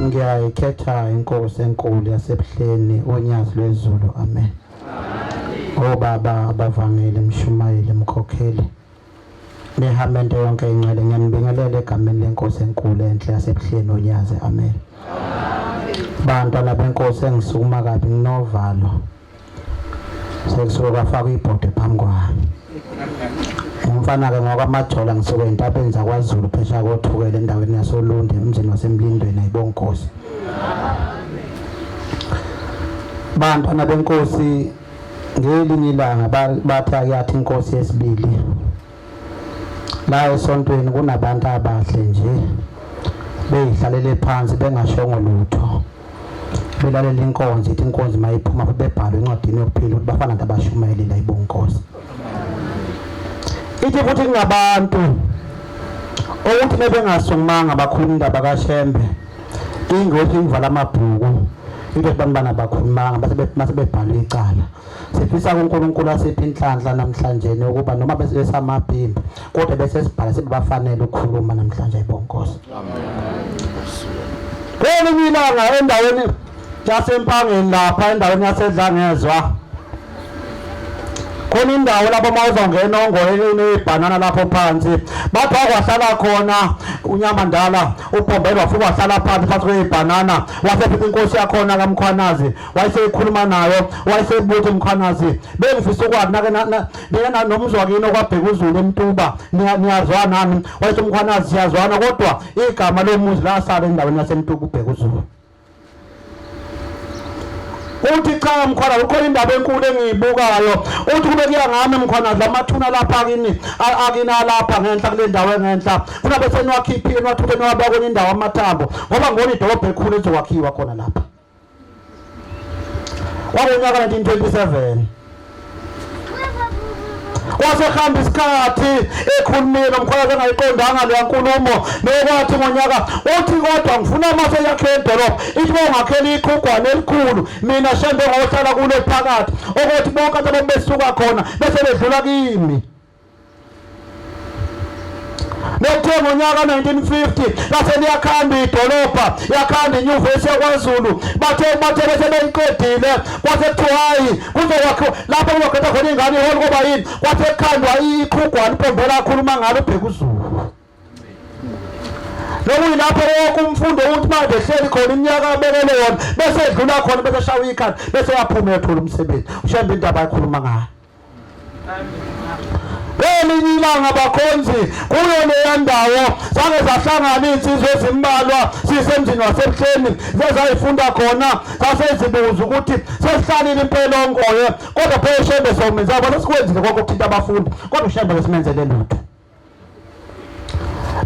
Ngiyayikhetha inkosi enkulu yasebuhleni onyazi lwezulu. Amen. Obaba abavangeli mshumayeli mkhokheli nehamente yonke ingcwele ngiyanibingelela egameni lenkosi enkulu enhle yasebuhleni onyazi. Amen. Bantwana benkosi engisukuma kabi nginovalo sekusuka afaka ibhodi phambi kwami. Umfana ke ngokwamajola ngisuke entabeni zakwaZulu phesha kothukela endaweni yasoLunde emzini wasemlindweni ayibonkosi. Bantwana benkosi ngelinye ilanga bathi ayathi inkosi yesibili la esontweni kunabantu abahle nje beyihlalele phansi bengashongo lutho belalela inkonzo ithi inkonzo mayiphuma bebhala encwadini yokuphila ukuthi bafana nabashumayeli la ibonkosi. Ithi futhi ngabantu ukuthi nebengasungumanga bakhuluma indaba kaShembe ingothi ivala amabhuku into bantwana bakhulumanga base bebhala icala. Sifisa uNkulunkulu asiphe inhlanhla namhlanje ukuba noma besamabhimbi kodwa bese sibhala sibafanele ukukhuluma namhlanje ibonkosi. Kwelinye ilanga endaweni yaseMpangeni lapha endaweni yaseDlangezwa khona indawo lapho mawuzongena ongoyeleni ibhanana lapho phansi bathi akwahlala khona uNyamandala uPombelo wafuka wahlala phansi kwebhanana wasephethe inkosi yakhona kaMkhwanazi wayesekhuluma nayo wayesebuthi uMkhwanazi bengifisa ukwazi nake nomzwakini okwabheka uZulu eMtuba niyazwana nami wayethi uMkhwanazi siyazwana kodwa igama lomuzi la sala endaweni yaseMtuba ubheka uZulu. Uthi cha Mkhwanazi ukhona indaba enkulu engiyibukayo uthi kube kuya ngami Mkhwanazi lamathuna lapha kini akina lapha ngenhla kule ndawo engenhla funa bese niwakhiphile niwathuthe niwabeka kwenye indawo amathambo ngoba ngone idolobha elikhulu ezokwakhiwa khona lapha. Kwangonyaka 1927 wasehamba isikhathi ekhulumile Mkhwanazi engayiqondanga leya nkulumo nekwathi ngonyaka uthi kodwa ngifuna mase yakhe edolobha ithi bongakhela iqhugwane elikhulu mina Shembe ngohlala kule phakathi ukuthi bonke abantu besuka khona bese bedlula kimi. Bethe ngonyaka 1950 lase liyakhanda idolobha yakhanda inyuvesi yakwaZulu bathe bese beyiqedile kwase kuthiwa hayi kuzokwakho lapho kuzokhetha khona ingane iholo kuba yini kwathe kukhandwa iqhugwane uPombela akhuluma ngalo ubheka uZulu. Lokuyilapho wonke umfundo uthi manje ehleli khona iminyaka abekele yona bese edlula khona bese shawa ikhanda bese yaphuma ethola umsebenzi uShembe indaba ayikhuluma ngayo. Elinye ilanga bakhonzi kuyo leya ndawo zange zahlangana insizwe ezimbalwa sisemzini wasebuhleni zezayifunda khona sasezibuza ukuthi sesihlalile impela ongoye kodwa phela uShembe somenza bona sikwenzile konke ukuthinta abafundi kodwa uShembe lesimenzele lutho.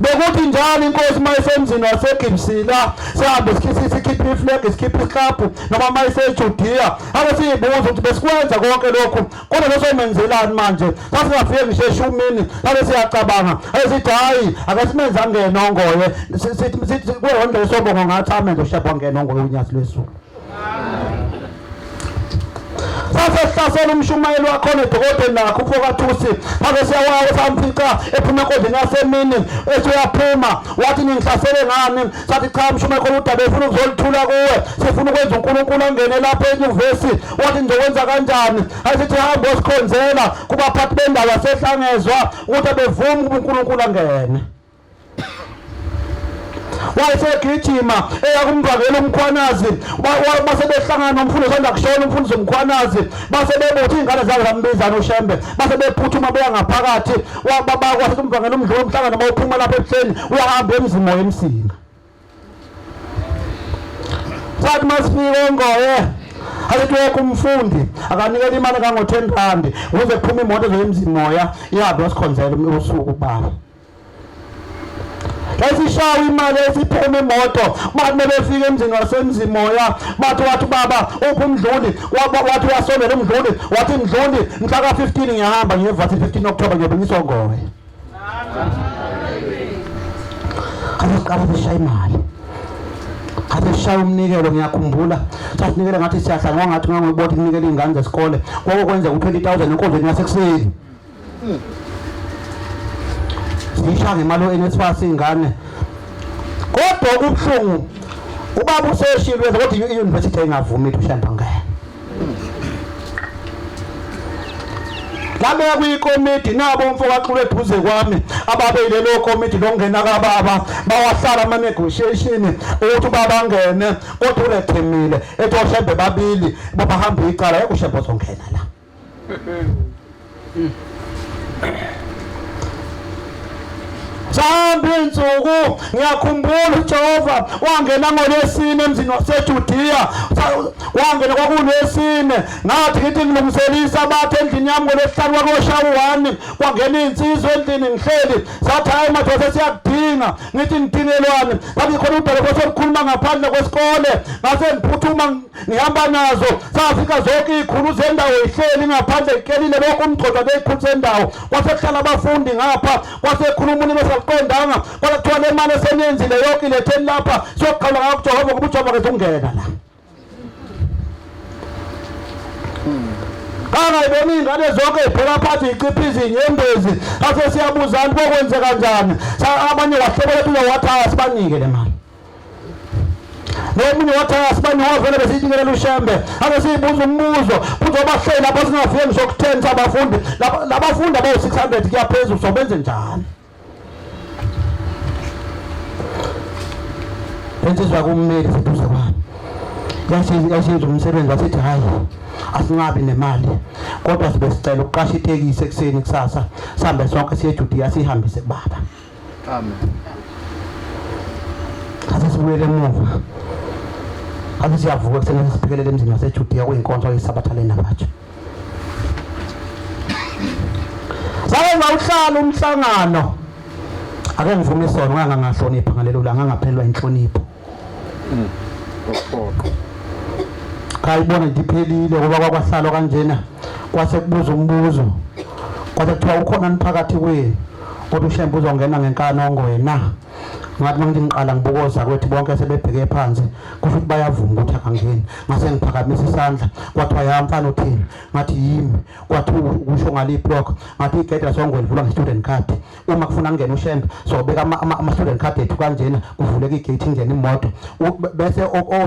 Bekuthi njalo inkosi mayisemzini waseGibsila sihambe sikhiphe iflag sikhiphe iklaphu noma mayiseJudiya ake siyibuza ukuthi besikwenza konke lokhu kodwa lesomenzelani manje sasingafike ngisho eshumini ake siyacabanga ayesithi hayi ake simenze angene ongoye sithi kuhonde lesobongo ngathi amenze uShembe wangena ongoye unyazi lwezulu. Sasehlasela umshumayeli wakhona edokotela nakho uFokathusi ake siyawayo samfica ephuma enkondleni yasemini eseyaphuma wathi ningihlasele ngani sathi cha umshumayeli khona udaba efuna ukuzolithula kuwe sifuna ukwenza uNkulunkulu angene lapha enyuvesi wathi nizokwenza kanjani ayisithi hamba osikhonzela kubaphathi bendawo yaseHlangezwa ukuthi bevuma uNkulunkulu angene. Wayesegijima eyakumvakela uMkhwanazi base behlangana nomfundo sanda kushona umfundisi uMkhwanazi base bebuthi ingane zake zambizana uShembe base bephuthuma beya ngaphakathi wabakwase umvakela umdlulu umhlangano mawuphuma lapha ebuhleni uyahamba emzimo emsinga sathi masifike ongoye asithi wonke umfundi akanikela imali kango-10 ukuze kuphume imoto ezoyemzimoya ihambe yosikhonzela usuku baba. Esishawa imali esiphuma imoto bathi befika emzini wasemzimoya bathi wathi baba uphi umdluli wathi wasondela umdluli wathi mdluli mhla ka-15 ngiyahamba ngiyevathi 15 October ngiyobunyiswa ngowe. Aqala beshaya imali aseshaya umnikelo ngiyakhumbula sasinikele ngathi siyahlangwa ngathi ngangibona kunikela ingane zesikole kwakwenza u20,000 enkonzweni yasekuseni. siyisha ngemali eNSFAS ingane kodwa kubuhlungu ubaba useshilwe kodwa i-university engavumi ushamba ngene labe kuyikomiti nabo umfokaxulu eduze kwami ababeyile lo committee longena kababa bawahlala ama negotiation ukuthi babangene kodwa ulethemile ethi oshembe babili babahamba icala ekushembe uzongena la Zambi insuku ngiyakhumbula uJehova wangena ngolesine emzini waseJudiya wangena kwakulesine ngathi ngithi ngilungiselisa abathe endlini yami ngolesihlanu kwaKoshawu1 kwangena insizwe endlini ngihleli sathi hayi madoda siyakudinga ngithi ngidingelwane bathi khona udala kwesikhuluma ngaphandle kwesikole ngase ngiphuthuma ngihamba nazo safika zonke izikhulu zendawo ihleli ngaphandle ikelile lokho umgcoza lezikhulu zendawo kwasehlala abafundi ngapha kwasekhuluma umuntu qondanga kwathiwa le mali esenenzile yonke iletheni lapha sokuqala ngakuJehova kuba uJehova kezungena la Kangayibona ingane zonke iphela phansi iciphizi inyembezi ase siyabuzana bokwenze kanjani abanye wahlebela wathi asibanike le mali Nomunye wathi asibanike vele besiyingelela ushembe ake siyibuza umbuzo kuzobahleli lapho singafike ngisho ku10 abafundi labafundi abo600 kuyaphezulu sobenze njani Insizwa kummeli seduze kwami. Yashiza umsebenzi wasithi hayi asingabi nemali kodwa sibe sicela uqasha itekisi ekseni kusasa sihambe sonke siye eJudiya sihambise kubaba. Amen. Asisibuyele emuva. Asisiyavuka ekseni sibhekelele emzini waseJudiya kuyinkonzo yesabathaleni abatsha. Sayenza uhlalo umhlangano. Ake ngivume isona ngangahlonipha ngalelo langa ngaphelwa inhlonipho. Kayibona ngiphelile ngoba kwakwahlalwa kanjena kwase kubuza umbuzo kwase kuthiwa ukhona niphakathi kwenu kodwa ushembe uzongena ngenkanongo wena ngathi ngiqala ngibukoza kwethi bonke sebebheke phansi kusho ukuthi bayavuma ukuthi akangeni ngase ngiphakamisa isandla kwathiwa yamfana uthini ngathi yimi kwathi ukusho ngali block ngathi igede lasongo livulwa nge-student card uma kufuna ngene ushembe sobeka ama-student card ethu kanjena kuvuleka igate ingene imoto bese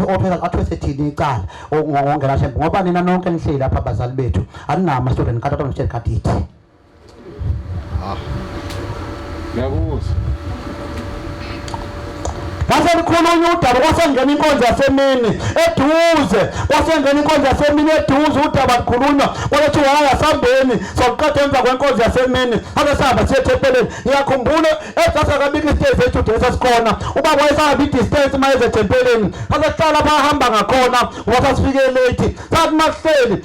ophela athi sethini icala ongena shembe ngoba nina nonke nihleli lapha abazali bethu aninama ama-student card kodwa student card ethi Ngiyabuza. Ngase likhulunywa udaba kwasengena inkonzo yasemini eduze kwasengena inkonzo yasemini eduze udaba likhulunywa kwathi waya sambeni sokuqeda emva kwenkonzo yasemini ake sihamba siye eThempeleni ngiyakhumbula esasa kabiki stage eJudiya sesikhona ubaba wayesahamba i-distance maye eThempeleni ake sihlala bahamba ngakhona ngoba sifike late sathi makuhleli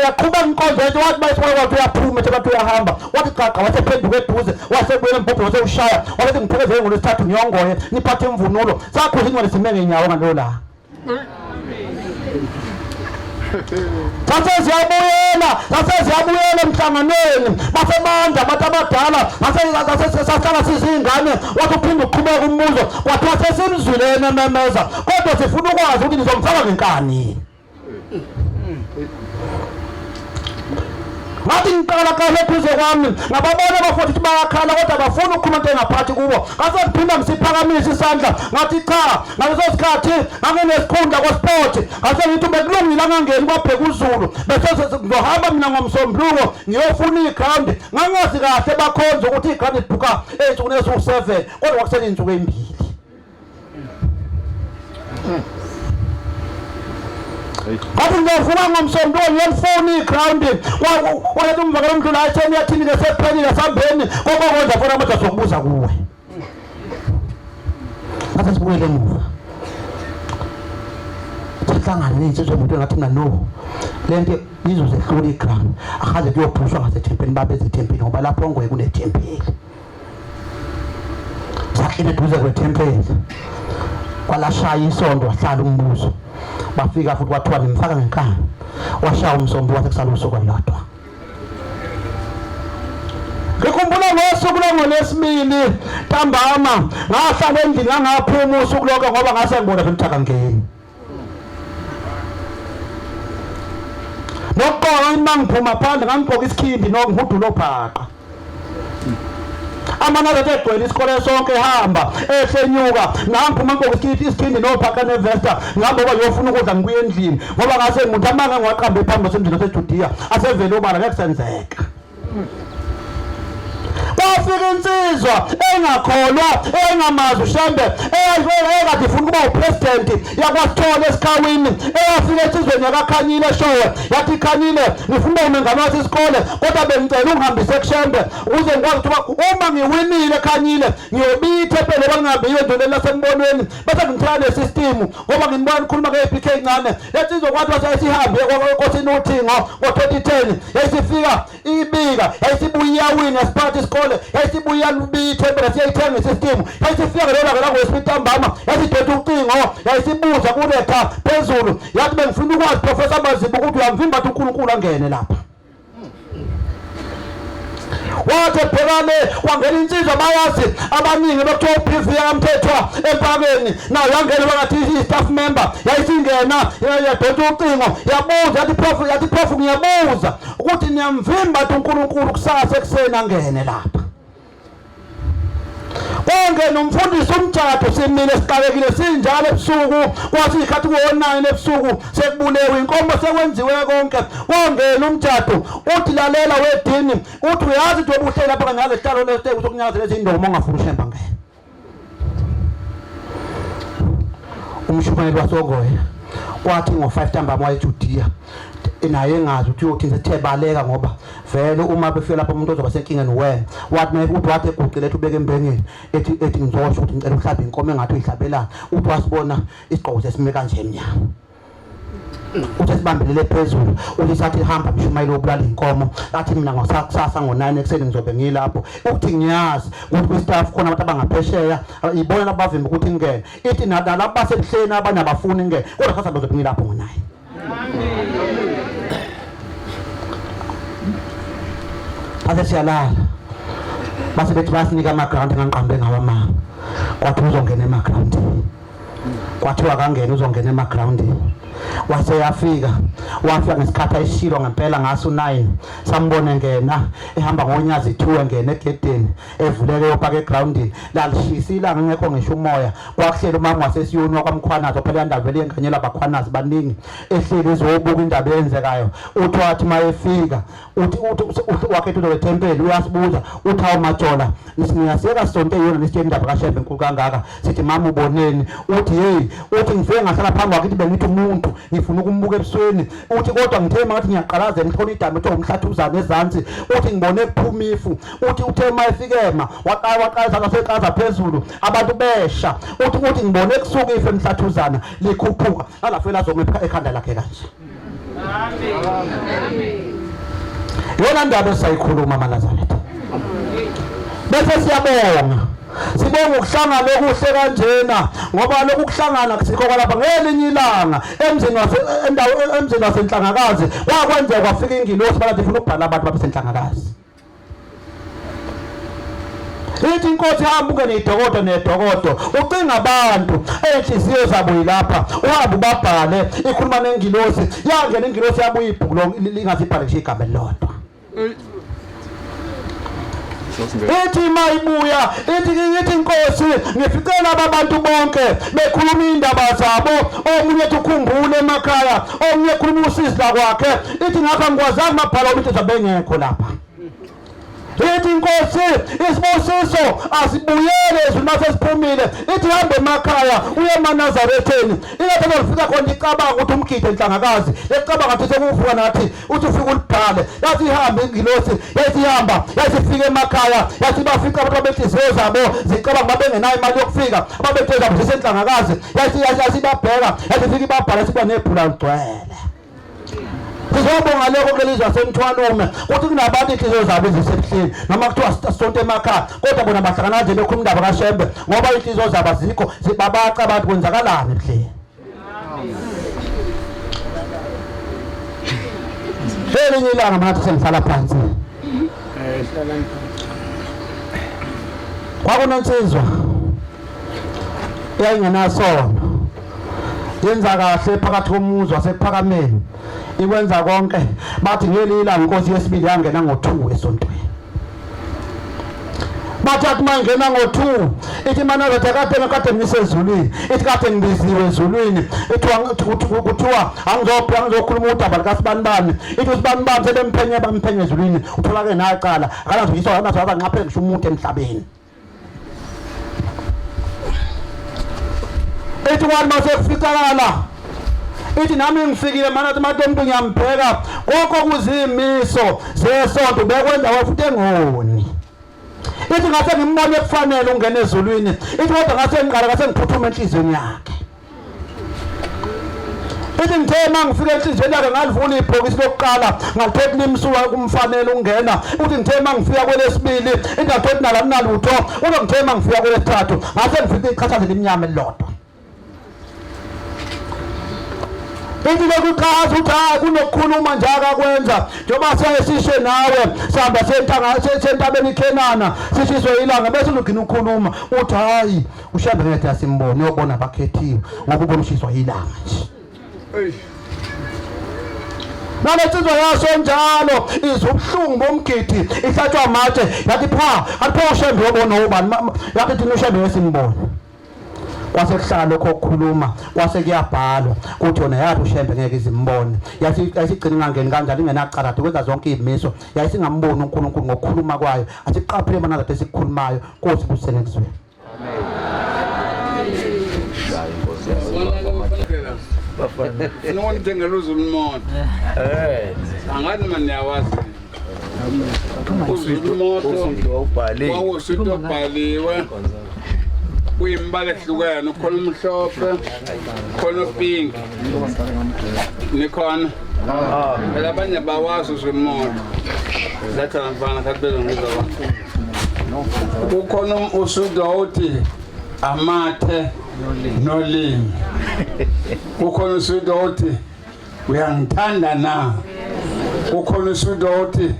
yaqhubeka inkonzo ethi wathi bayisibona ukuthi uyaphuma ethi bathi uyahamba wathi qaqa wasephenduka eduze wasebuyela embhobho wasewushaya wathi ngiphekezele ngolesithathu ngiyongoye niphathe imvunulo sakho ingcwele sime ngenyawo ngalo la Sase ziyabuyela emhlanganweni basemandla abantu abadala sasala sizingane wathi uphinde uqhubeka umbuzo wathi wasesimzwilene ememeza kodwa sifuna ukwazi ukuthi nizomfaka ngenkani Ngathi ngiqala kahle eduze kwami ngababona abafundi ukuthi bayakhala kodwa bafuna ukukhuluma into engaphakathi kubo ngase ngiphinda ngisiphakamise isandla ngathi cha ngaleso sikhathi nganginesikhundla kwesport ngase ngithi bekulungile angangeni kwabheka uZulu bese ngizohamba mina ngomsombuluko ngiyofuna iground ngangazi kahle bakhonza ukuthi iground ibhuka ey'nsukwini eziwu7 kodwa kwakusele insuku ezimbili Ngathi ngiyofuna ngomsombuluko ngiyofuna iground wathi umvakela umdlula ayitheni yathini ngesephelile sambeni kokokwenza fona amade sokubuza kuwe Ngathi sibuyele emuva Sihlangane nensizwe umuntu ngathi mina no lento izozehlula iground akaze kuyophushwa ngasethempelini babe ezethempelini ngoba lapho ongoye kunethempeli sahlele eduze kwethempeli kwalashaya isondo wahlala umbuzo bafika futhi kwathiwa nimfaka ngenkani washaya umsombo wathi kusala usuku olodwa ngikhumbula ngosuku lwangolesibili ntambama ngahlala endlini ngangaphuma usuku lonke ngoba ngase ngibona ukuthi akangeni nokuqoka uma ngiphuma phandle ngangigqoka isikhindi nokunghudulo phaqha Amanazarete egcwele isikole sonke ehamba ehlenyuka nampu mangokusithi isikhindi nophaka nevesta ngabe bayofuna ukudla ngibuye endlini ngoba ngase umuntu amanga ngiwaqambe phambi semndeni waseJudiya asevele ubala ngeke senzeka. Bafika insizwa engakholwa engamazi uShambe ekade ifuna ukuba upresident yakwaSithole esikhawini eyafika esizweni yakaKhanyile eshowe yathi Khanyile ngifuna umengane wasesikole kodwa bengicela ungihambise kuShambe ukuze ngikwazi ukuthi uma ngiwinile Khanyile ngiyobithe phela bangabiyo ndoleni lasembonweni bese ngithela nesystem ngoba ngibona ukukhuluma ngePK encane lensizwa kwathi wasesihambe enkosini uThingo ngo2010 yayisifika ibika yayisibuya wina siphathe isikole yayisibuya lubithe phela siyayithenga isystem yayisifika lona la ngwesipitambama yasidetha ucingo yayisibuza kuletha phezulu yathi bengifuna ukwazi Professor Mazibu ukuthi uyamvimba ukuthi uNkulunkulu angene lapha. Wathi phekane wangena insizwa bayazi abaningi bekuthiwa uPV yakamthethwa empakeni nayo yangena bangathi i-staff member yayisingena yadonsa ucingo yabuza yathi prof ngiyabuza ukuthi niyamvimba ukuthi uNkulunkulu kusasa ekuseni angene lapha. Wangena umfundisi umthathu simile siqalekile sinjalo ebusuku kwathi ikhathi ku-9 ebusuku sekubulewe inkomo sekwenziwe konke. Wangena umthathu uthi lalela wedini uthi uyazi ukuthi obuhle lapha kanyaka isihlalo lesiteku sokunyaza lezi indomo ongafuna uShembe angene. Umshumayeli wasogoya kwathi ngo5 ntambama wayeJudiya naye engazi ukuthi uyothi sethebaleka ngoba vele uma befika lapha umuntu ozoba senkingeni wena wathi naye uthi wathi eguqile ethi ubeke embengeni ethi ngizosho ukuthi ngicela uhlabe inkomo engathi uyihlabelana uthi wasibona isigqoko sesime kanje emnyama uthi sibambelele phezulu uthi sathi hamba mshumayeli obulala inkomo athi mina ngokusasa ngo9 ekseni ngizobe ngilapho uthi ngiyazi ukuthi kwistaff khona abantu abangaphesheya ibona labavimba ukuthi ngene ithi nalabo basebuhleni abanye abafuni ngene kodwa sasa bazobe ngilapho ngo9. Ase siyalala base bethi basinika amaground nganqambe ngawamanga kwathi uzongena emaground kwathiwa kangena uzongena emaground wase wafika ngesikhathi ayishilo ngempela ngaso 9 sambone ngena ehamba ngonyazi 2 engena egedeni evuleke yopaka egroundini lalishisa ilanga ngekho ngisho umoya kwakuhlela umangu wasesiyoni wakwamkhwanazi phela indaba vele enganyela abakhwanazi baningi ehleli ezobuka indaba eyenzekayo uthi wathi mayefika uthi wakhe tulo wetempeli uyasibuza uthi hawu Majola nisiyaseka sonke yona nisitshela indaba kaShembe enkulu kangaka sithi mama uboneni uthi hey uthi ngifike ngahlala phambi kwakhe bengithi umuntu ngifuna ukumbuka ebusweni uthi kodwa ngithema ngathi ngiyaqalazela ngithola idama ethi umhlathuzana ezantsi uthi ngibone kuphumifu uthi uthema efikema waqala sekaza phezulu abantu besha uthi ngibone kusuka ife emhlathuzana likhuphuka alafela azomepha ekhanda lakhe kanje. Amen. Yona ndaba esiyikhuluma amaNazaretha bese siyabonga sibonga ukuhlangana okuhle kanjena ngoba lokhu kuhlangana sikho kwalapha ngelinye ilanga emzini wasenhlangakazi wakwenza kwafika ingilosi balathi ifuna ukubhala abantu babesenhlangakazi ithi inkosi hamba ungene nedokodo ucinga abantu enhliziyo zabo yilapha uhambe ubabhale ikhuluma nengilosi yangena ingilosi yabuya ibhuku lingazibhale nje igama elilodwa. Ithi mayibuya ithi inkosi ngificela abantu bonke bekhuluma indaba zabo omunye ethi ukhumbule emakhaya omunye ekhuluma usizi la kwakhe ithi ngakho ngikwazanga mabhala ukuthi zabengekho lapha. Ithi inkosi isibusiso asibuyele uma sesiphumile ithi hambe emakhaya uye emanazaretheni ilathela lifika khona icabanga ukuthi umgidi enhlangakazi lecabanga ukuthi sekuvuka nathi uthi ufika ulibhale yathi ihambe ingilosi yayihamba yayifika emakhaya yathi bafika abantu abenhliziyo zabo zicabanga babengenayo imali yokufika ababethe zabo zisenhlangakazi yathi babheka yathi fika ibabhala siba nebhula ligcwele. Sizobonga lokho kelizwa senthwalume ukuthi kunabantu inhliziyo zabo ezisebuhleni noma kuthiwa sonke emakhaya kodwa bona bahlangana nje bekhuluma indaba kaShembe ngoba inhliziyo zabo azikho zibabaca abantu kwenzakalani ebuhleni. Elinye ilanga manje sengihlala phansi kwakunensizwa eyayingenasono yenza kahle phakathi komuzi wasephakameni ikwenza konke bathi ngelila inkosi yesibili yangena ngo2 esontweni Bathathi mangena ngo2 ithi Manazaretha kade ngisezulwini ithi kade ngibiziwe ezulwini kuthiwa angizokhuluma udaba likaSibanibani ithi uSibanibani sebemphenye ezulwini uthola ke naqala akanazoyiswa amazaza ngaphe ngisho umuntu emhlabeni ithi wani masekufikala ithi nami ngifikile mana matomntu ngiyambheka konke kuzimiso zesonto bekwenza wafuthi engoni ithi ngase ngimbone kufanele ungena ezulwini ithi kodwa ngase ngiphuthuma enhlizweni yakhe ithi ngithe mangifika enhlizweni yakhe ngalivula ibhokisi lokuqala ngathola nimsuka kumfanele ungena uthi ngithe mangifika kwelesibili ingathola nala nalutho uthi ngithe mangifika kwelesithathu ngase ngifika iqhathaze limnyama elilodwa ithi lokuqhaza uthi kunokukhuluma njalo akwenza njengoba sesishe nawe sihamba sentabeni iKhenana sishiswe ilanga bese ugcina ukukhuluma uthi hayi uShambulete yasimbone uyobona abakhethiwe ngoba ubonishiswa ilanga nje nalensizwa yaso njalo izubuhlungu bomgidi ihlatshwa amatshe yathi apha uShembe yobona ubani yathi thina uShembe yesimbone kwase kuhlala lokho ukukhuluma kwase kuyabhalwa kuthi yona yathi uShembe ngeke izimbone yasigcina ingangeni kanjalo ingenacala kwenza zonke izimiso yayisingamboni uNkulunkulu ngokukhuluma kwayo asiqaphele Manazaretha esikhulumayo Nkosi busenezwe Noma ngithengela uZulumoto. Angani manje yawazi. uZulumoto ubhaliwe. Kuyimbala ehlukene ukhona umhlophe, khona upink. Nikhona. Labanye bawazi uZulumoto. Zathi abafana kabelo ngizoba. Ukhona usudu uthi amathe nolimi. Ukhona usudu uthi uyangithanda na. Ukhona usudu uthi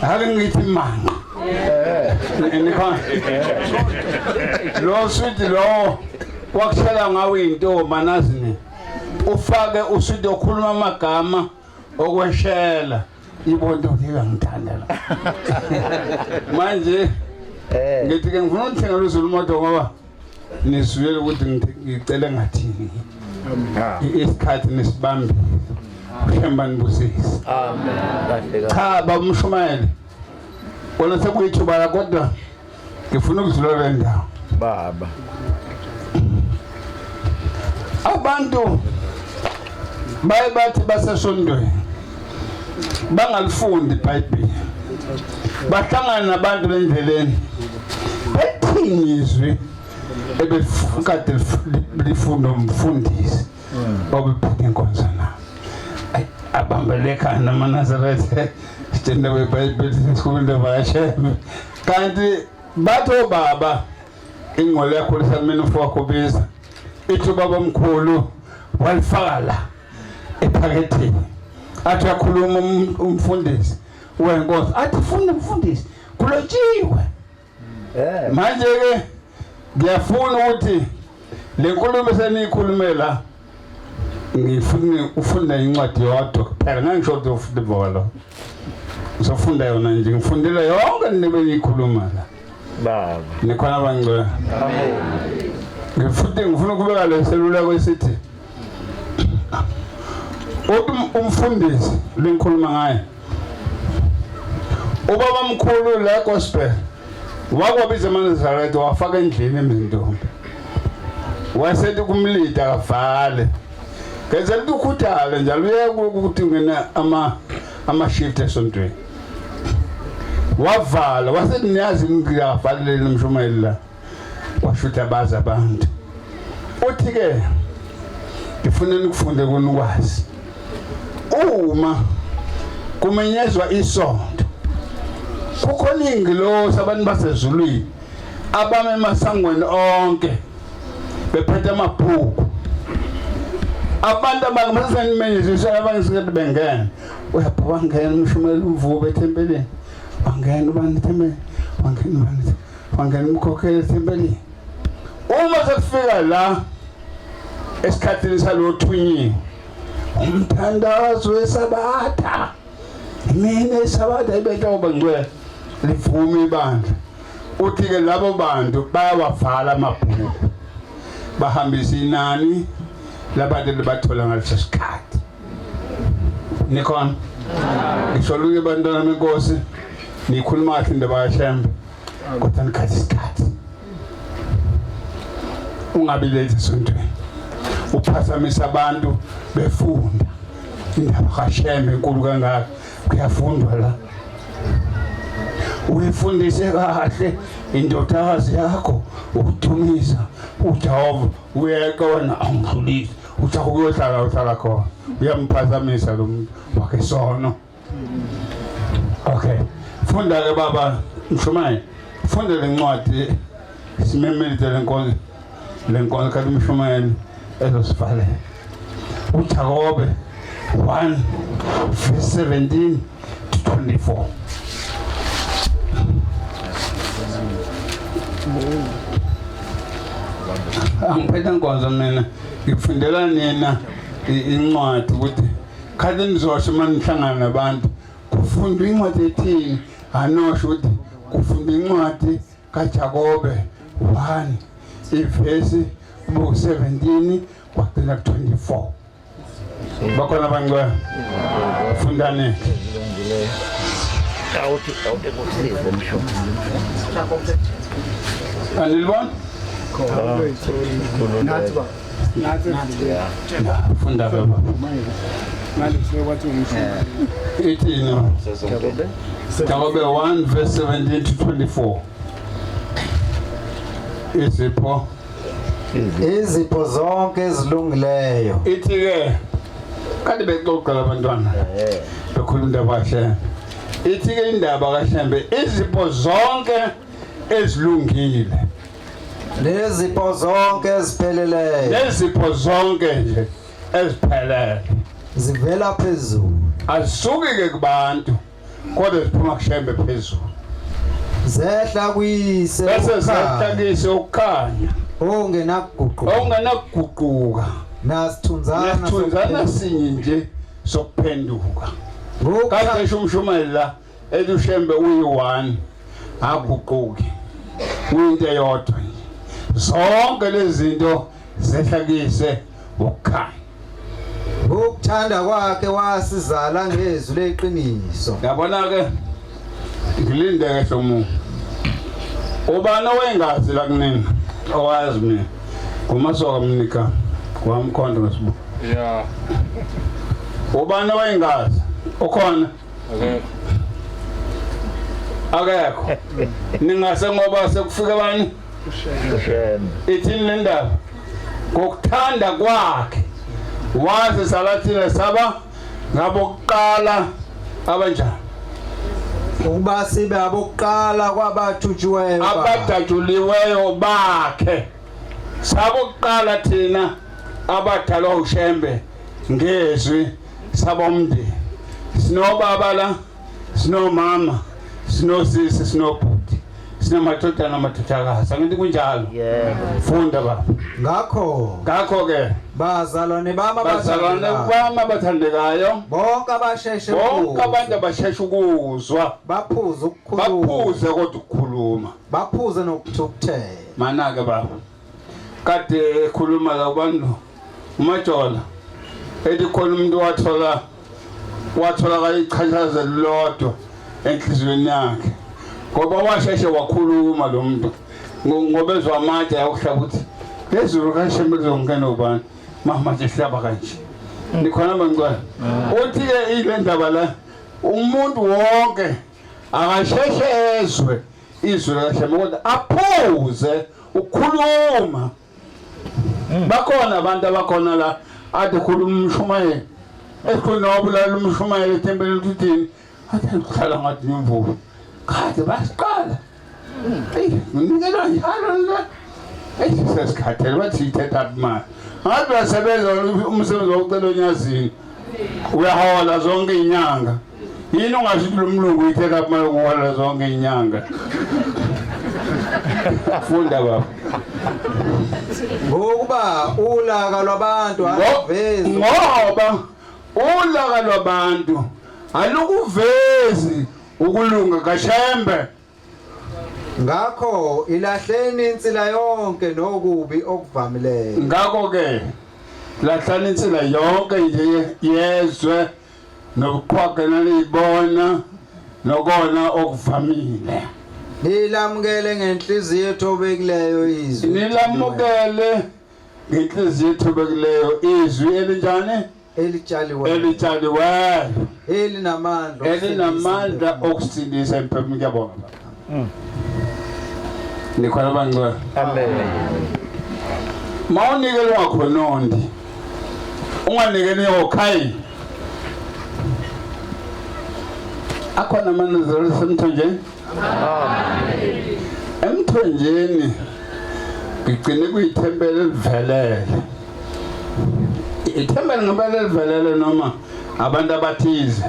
ake ngithi manga. Nikhona. Lo sudu lo wakushela ngawe intombi nazini. Ufake usudu okhuluma amagama okweshela. Ibondo ngiyangithanda la. Manje ngithi ke ngifuna ukuthenga uZulumoto ngoba nisuyele ukuthi ngicela ngathini. Isikhathi nesibambi. Ushemba nibusisi. Amen. Cha babumshumayeli. Wona sekuyithuba kodwa ngifuna ukudlula le ndawo. Baba. Abantu bathi basesondweni. Bangalifundi iBhayibheli. Bahlangana nabantu endleleni. Bethini izwi ebefukade lifunda umfundisi. Obephethe inkonzo na. Abambeleka naManazaretha sitenda kweBhayibheli sifunda bayashema. Kanti batho baba ingqolo yakho lisamini ufakho biza. Ithi baba mkhulu walifala ephaketheni. Athi akhuluma umfundisi wenkonzo athi funda umfundisi kulotshiwe manje ke ngiyafuna ukuthi le nkulumo seniyikhulumela ngifuna ufunda incwadi yodwa kuphela ngisho ukuthi ufunda ibhola uzofunda yona nje ngifundile yonke nibe niyikhuluma la baba nikhona abangcwele amen ngifuna ukubeka leselula kwesithi umfundisi lengikhuluma ngaye ubaba mkhulu la gospel wakwabiza uManazaretha wafaka endlini emintombi wasethi kumlida kavale ngenzela ukukhuthale njalo uyeke ukuthi ngena ama shift esontweni wavala wasethi niyazi ngiyavalele umshumayeli la washutha baza abantu uthi ke ngifuna nikufunde kunukwazi uma kumenyezwa isonto kukhona ingilosi abantu basezulwini abame emasangweni onke bephethe amabhuku abantu abangasemenyeziswa abangisikade bengena uyaphuka ngena umshumeli umvubo ethempelini wangena ubani ethempelini wangena umkhokheli ethempelini uma sekufika la esikhathini salothunyini umthandazo wesabatha mina esabatha ibetha obangcwele livume ibandla uthi ke labo bantu bayawavala amabhuku bahambisa inani labantu bathola ngaleso sikhathi nikhona ngisho luke bantwana benkosi nikhuluma kahle indaba kaShembe kodwa nikhathi isikhathi ungabi late esontweni uphazamisa abantu befunda indaba kaShembe enkulu kangaka kuyafundwa la uyifundise kahle indodakazi yakho ukudumisa uJehova uyeke wena angidlulise uthi ukuyohlala uhlala khona uyamphazamisa lo muntu wakhe sono. Okay, funda ke baba Mshumayeli, funda lencwadi simemelite lenkonzo kathi Mshumayeli ezosivalela uJakobe 1 verse 17 to 24. Angiphethe nkonzo mina ngifundela nina incwadi ukuthi kade nizosho manihlangana nabantu kufundwa incwadi ethini anosho ukuthi kufundwa incwadi kaJakobe 1 ivesi 17 kwagcina 24. Bakhona abangcwele fundane anilibona funda baba ithini Jakobe 1 verse 17 to 24. Izipho zonke ezilungileyo ithi ke kade bexoxa labantwana bekhuluma indaba kaShembe ithi ke indaba kaShembe izipho zonke ezilungile lezipho zonke ezipheleleyo lezipho zonke nje eziphelele zivela phezulu asuki ke kubantu kodwa ziphuma kuShembe phezulu zehla kuyise bese zihlanganise ukukhanya ongenakuguquka nasithunzana sinye nje sokuphenduka kade uMshumayeli la eluShembe uyi1 aguquki uyinto eyodwa zonke lezi zinto zehlakise ukukhanya ukuthanda kwakhe wasizala ngezwi leqiniso. Yabona ke ngilinde kahle umuntu ubani owengazi la kunina owazi mina kumasoka mnika kwamkhonto ngesibu yeah ubani owengazi ukhona akekho ningase ngoba sekufika bani ithini le ndaba ngokuthanda kwakhe wazi salathile saba ngabokuqala abanjani ukuba sibe abokuqala kwabathutshiweyo abadajuliweyo bakhe sabokuqala thina abadalwa uShembe ngezwi sabomndeni sinobaba la sinomama sinosisi sinobhuti sinamadodana amadodakazi angithi kunjalo funda baba ngakho ke bazalwane bami abathandekayo bonke abantu abasheshe ukuzwa baphuze kodwa ukukhuluma baphuze nokuthukuthela mana ke baba kade ekhuluma labantu uMajola ethi khona umuntu wathola kayichachaza lodwa enhlizweni yakhe ngoba washeshe wakhuluma lo muntu ngoba ezwa amanje ayokuhlaba ukuthi lezulu kaShembe lizongena ubani manje sihlaba kanje nikhona bangcwele uthi ke ile ndaba la umuntu wonke akasheshe ezwe izwi likaShembe kodwa aphuze ukukhuluma. Bakhona abantu abakhona la ade khuluma uMshumayeli ekhona obulala uMshumayeli ethembele uthini athi ukhala ngathi imvubu kade basiqala nginikela njalo la sesikhathele bathi ithetha imali ngathi basebenza umsebenzi wokucela onyazini uyahola zonke inyanga yini ungasho lo mlungu ithetha imali ngohola zonke inyanga funda baba ngokuba ulaka lwabantu aluvezi ngoba ulaka lwabantu alukuvezi ukulunga kaShembe ngakho ilahleni insila yonke nokubi okuvamileyo ngakho ke lahlani insila yonke nje yezwe nobuqhwaqe nalibona nokona okuvamile nilamukele ngenhliziyo ethobekileyo izwi nilamukele ngenhliziyo ethobekileyo izwi elinjani elitshaliweyo elinamandla okusindisa impilo ngiyabonga nikhona bangcwele amen mawunikele wakho nondi unganikeli yokhayini akhona amanazareth emthonjeni emthonjeni ngigcine kuyithempeli elivelele ithempeli ngempela elivelele noma abantu abathize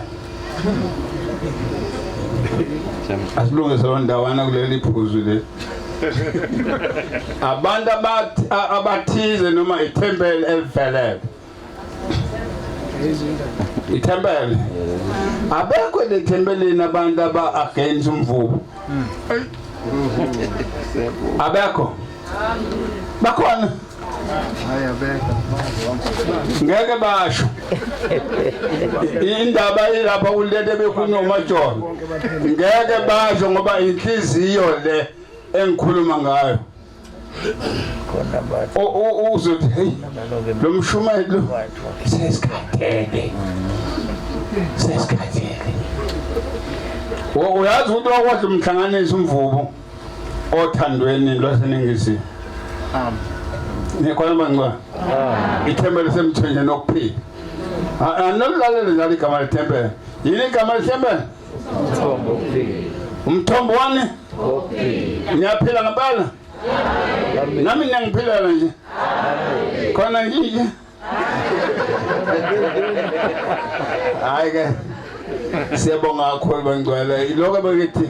asilungise loo ndawana kuleli phuzu leli abantu abathize noma ithempeli elivelele ithempeli abekho lethempelini abantu aba-against umvubo abekho bakhona ngeke basho indaba ilapha kulento bekhulunywa uMajolo ngeke basho ngoba inhliziyo le engikhuluma ngayo uzothi hey lo mshumayelo sesikhathele uyazi ukuthi wakwazi umhlanganisa umvubo othandweni lwaseningizimu nikhona bangcwele ithempeli semthonjeni okuphila anolalela njalo igama lethempeli yini igama lethempeli umthombo wani niyaphila ngempela nami niyangiphilela nje khona ngike hayi ke siyabonga kakhulu bangcwele iloko abakithi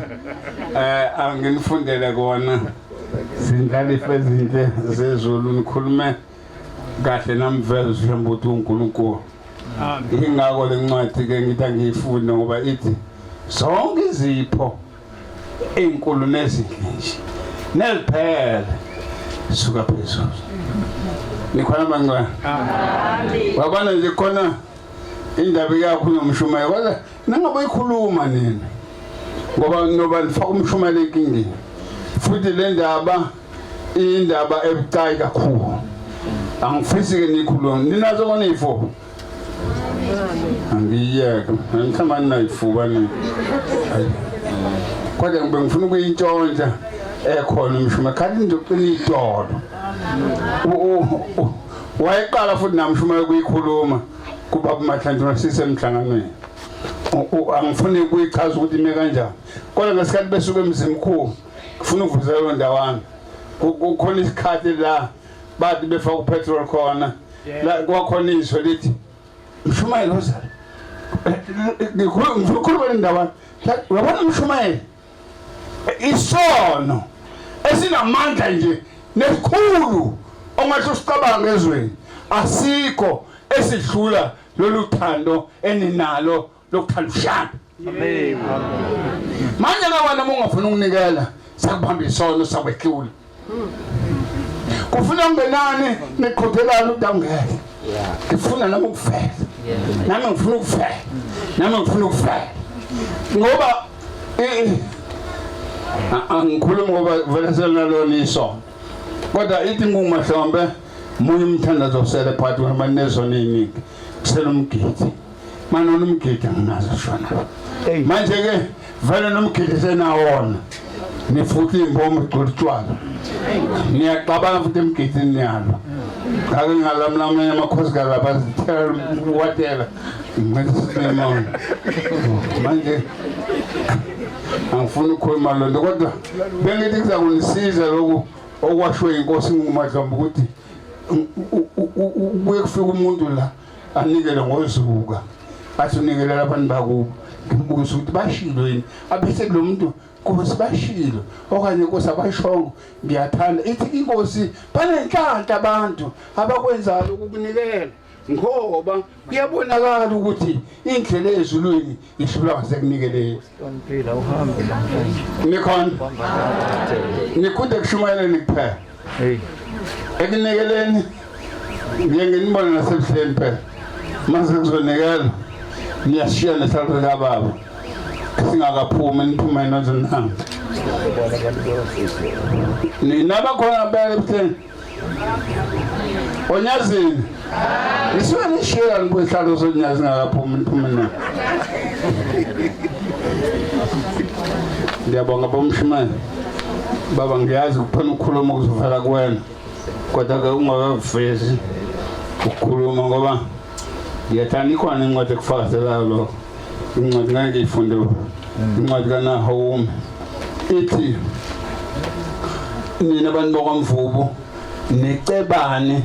anginifundele kona sindlalifa ezinhle zezulu nikhulume kahle namveza ukuthi uNkulunkulu ingako lencwadi ke ngithi angiyifunda ngoba ithi zonke izipho ezinkulu nezinhle nje neliphele suka phezulu nikhona bangcwele wabona nje khona indaba yakho nomshumayelo kodwa nangabe ikhuluma nini ngoba noba nifaka umshumayelo enkingeni futhi le ndaba indaba ebucayi kakhulu angifisi ke nikhuluma ninazo kona izifo angiyeke mhlawumbe ninayifuba ni kodwa ngibe ngifuna ukuyintshontsha ekhona umshumayelo kanti ngizoqina itolo wayeqala futhi namshumayelo kuyikhuluma kuba kuMahlandla sisemhlanganweni angifuni ukuyichaza ukuthi ime kanjani kodwa ngesikhathi besuke emzimkhulu ngifuna ukuvuzela lo ndawana kukhona isikhathi la bathi befaka upetrol khona la kwakhona izwe lithi mshumayelo ozala ngikhuluma le ndawana uyabona mshumayelo isono esinamandla nje nesikhulu ongasho sicabanga ezweni asikho esidlula lolu thando eninalo lokuthanda ushaka amen manje kawana ungafuna ukunikela sakubamba isono sakwehlula kufuna ungenani niqhudelana udangeke ngifuna nami ukufela nami ngifuna ukufela nami ngifuna ukufela ngoba angikhuluma ngoba vele senalona isono kodwa ithi ngumahlombe munye umthandazo osele phakathi kwamanezona eziningi kusela umgidi mana nomgidi anginazo shona manje ke vele nomgidi senawona nifuthi imbomo igcotshwana niyaqabana futhi emgidini yalo ake ngalamlamanye amakhosikazi abazithela watela ngisinema manje angifuna ukukhuluma lo nto kodwa bengithi kuzakunisiza lokhu okwashiwe inkosi nguMadlombe ukuthi kuye kufika umuntu la anikele ngozuka athi unikele abantu bakubo ngimbuza ukuthi bashilo yini abethe lo muntu kuze bashilo okanye inkosi abashongo ngiyathanda ithi inkosi banenhlanhla abantu abakwenzayo ukukunikela ngoba kuyabonakala ukuthi indlela ezulwini ihlula ngasekunikeleni Hloniphile uhambe la. nikhona nikhunde kushumayeleni kuphela Hey. ekunikeleni ngiyengenibona nasebuhleni phela mase kuzonikela niyashiya nesalo kababa singakaphumi niphume nozinhamba nina bakhona phela ebuhleni onyazini nisuke nishiya nibuhlalo zonyazi ngakaphumi niphume na ngiyabonga bomshimane baba ngiyazi kuphela ukukhuluma kuzovela kuwena kodwa ke ungakavezi ukukhuluma ngoba ngiyathanda ikhona incwadi ekufakazelayo lo incwadi ngeke ngiyifunde incwadi kaNahum ithi nina abantu bakwamvubu necebane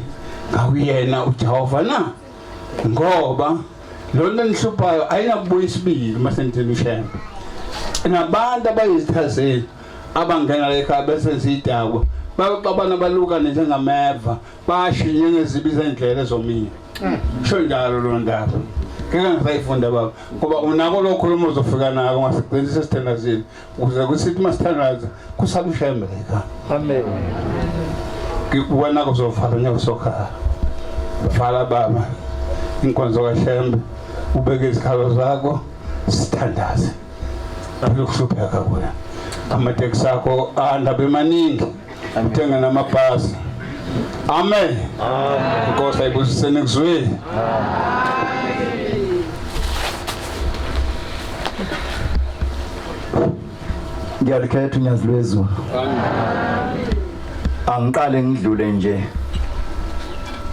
ngakuyena uJehova na ngoba lona nihluphayo ayinakubuya isibili masentela ushembe nabantu abayizithazeli abangena ekhaya bese sidakwa babana balukane njengameva bashiye ngezibiza indlela ezomini sho njalo lo ndaba ngeke ngisayifunda baba ngoba unako lokhuluma uzofika nako ngasigcinisa sithandazile ukuze kusithi masithandaza kusala ushembe ekhaya Amen. ngikuwena kuzovala nyakusokhala vala baba inkonzo kaShembe ubeke izikhalo zakho sithandaze akuhlupheka kuya amateksi akho andaba emaningi uthenga namabhasi amen inkosi ayibusisene kuzweni Ngiyalikhetha unyazi lwezulu. Angiqale ngidlule nje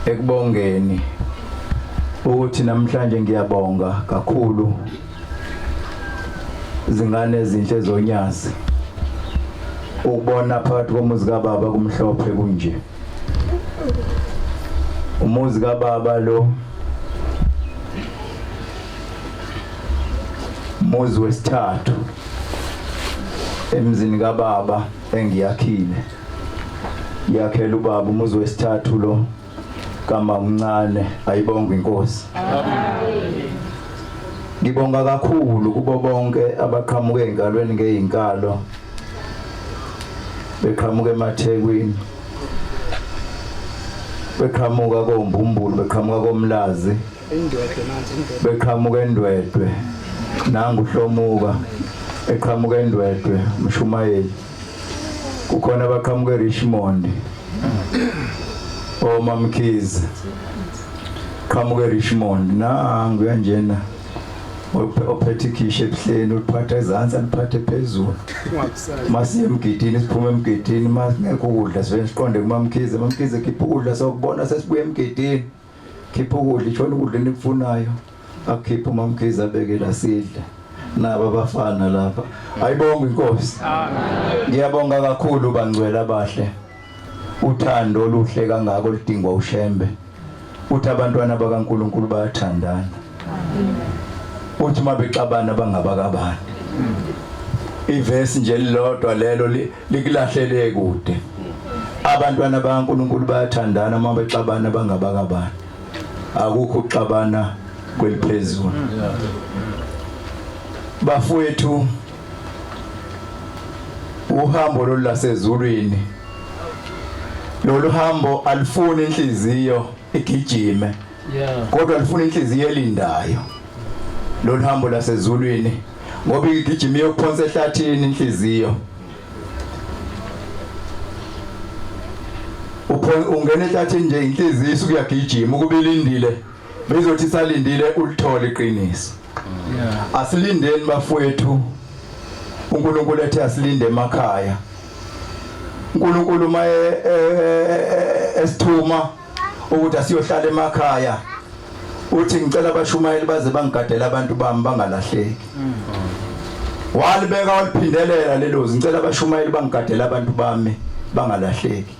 ekubongeni ukuthi namhlanje ngiyabonga kakhulu zingane ezinhle zonyazi ukubona phakathi komuzi kaBaba kumhlophe kunje. Umuzi kaBaba lo umuzi wesithathu emzini kaBaba engiyakhile. Yakhela uBaba umuzi wesithathu lo kama umncane ayibonga inkosi. Ngibonga kakhulu kubo bonke abaqhamuke engalweni ngezinkalo beqhamuka emaThekwini beqhamuka koMbumbulu beqhamuka koMlazi beqhamuka eNdwedwe nangu Hlomuka eqhamuka eNdwedwe Mshumayeli kukhona abaqhamuka eRichmond oMamkhize qhamuka eRichmond nangu kanjena ophethe ikhishe ebuhleni uphatha ezantsi aliphathe phezulu masiye emgidini siphume emgidini masingekho ukudla sivele siqonde kuMamkhize Mamkhize khipha ukudla sokubona sesibuye emgidini khipha ukudla itshona ukudla enikufunayo akhipha uMamkhize abekela sidle naba abafana lapha ayibonga inkosi ngiyabonga kakhulu bangcwele abahle uthando oluhle kangako oludingwa uShembe uthi abantwana bakaNkuluNkulu bayathandana uthi mabexabana bangabakabani ivesi nje lilodwa lelo likulahlele kude abantwana bakaNkuluNkulu bayathandana mabexabana bangabakabani akukho ukuxabana kweliphezulu bafowethu uhambo lolasezulwini lolu hambo alifuni inhliziyo igijime kodwa alifuni inhliziyo elindayo lolu hambo lasezulwini ngoba igijima yokuphonsa ehlathini inhliziyo ungena ehlathini nje inhliziyo isuke yagijima ukuba ilindile bezothi salindile ulithole iqiniso asilindeni bafowethu uNkulunkulu ethe asilinde emakhaya uNkulunkulu maye esithuma ukuthi asiyohlala emakhaya uthi ngicela abashumayeli baze bangigadele abantu bami bangalahleki walibeka waliphindelela lelo ngicela abashumayeli bangigadele abantu bami bangalahleki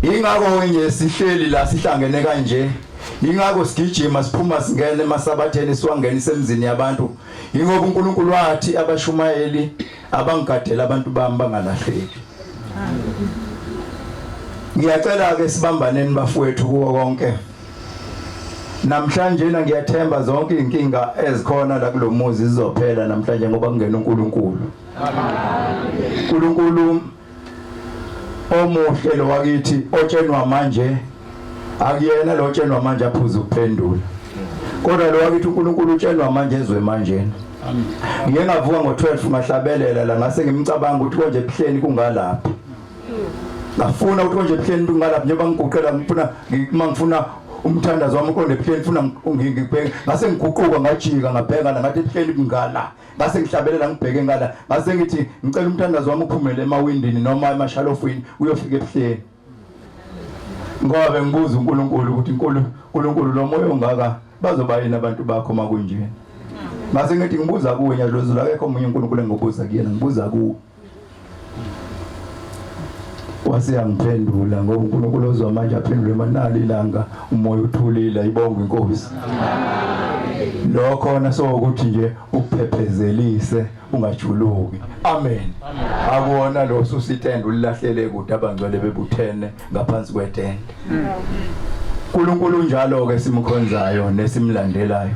ingakho nje sihleli la sihlangene kanje ingakho sigijima siphuma singene emasabatheni siwangenisa emzini yabantu ingoba uNkulunkulu wathi abashumayeli abangigadela abantu bami bangalahleki ngiyacela ke sibambaneni bafowethu kuwo konke namhlanje ngiyathemba zonke inkinga ezikhona la kulomuzi zizophela namhlanje ngoba kungena uNkulunkulu. uNkulunkulu omuhle lo wakithi otshenwa manje akuyena lo otshenwa manje aphuza ukuphendula. Kodwa lo wakithi uNkulunkulu utshenwa manje ezwe manje. Ngike ngavuka ngo12 ngahlabelela la ngase ngimcabanga ukuthi konje ebuhleni kungalapha. Ngafuna ukuthi konje ebuhleni kungalapha njengoba ngiguqela ngifuna umthandazo wami uqonde ebuhleni ngifuna ngibheke ngase ngiguquka ngajika ngabheka la ngathi ebuhleni kungala ngase ngihlabelela ngibheke ngala ngase ngithi ngicela umthandazo wami uphumele emawindini noma emashalofini uyofika ebuhleni. Ngoba ngibuza uNkulunkulu ukuthi uNkulunkulu lo moya ongaka bazoba yini abantu bakho makunjeni. Ngase ngithi ngibuza kuwe nyadlozi akekho omunye uNkulunkulu engibuza kuyena ngibuza kuwe. Wasiyangiphendula ngoba uNkulunkulu ozwa manje aphendule manali ilanga umoya uthulile ayibonge inkosi. Lokho nasokuthi nje ukuphephezelise ungajuluki. Amen. Akuona lo susitende ulilahlele kude abangcwele bebuthene ngaphansi kwetende. uNkulunkulu njalo ke simkhonzayo nesimlandelayo.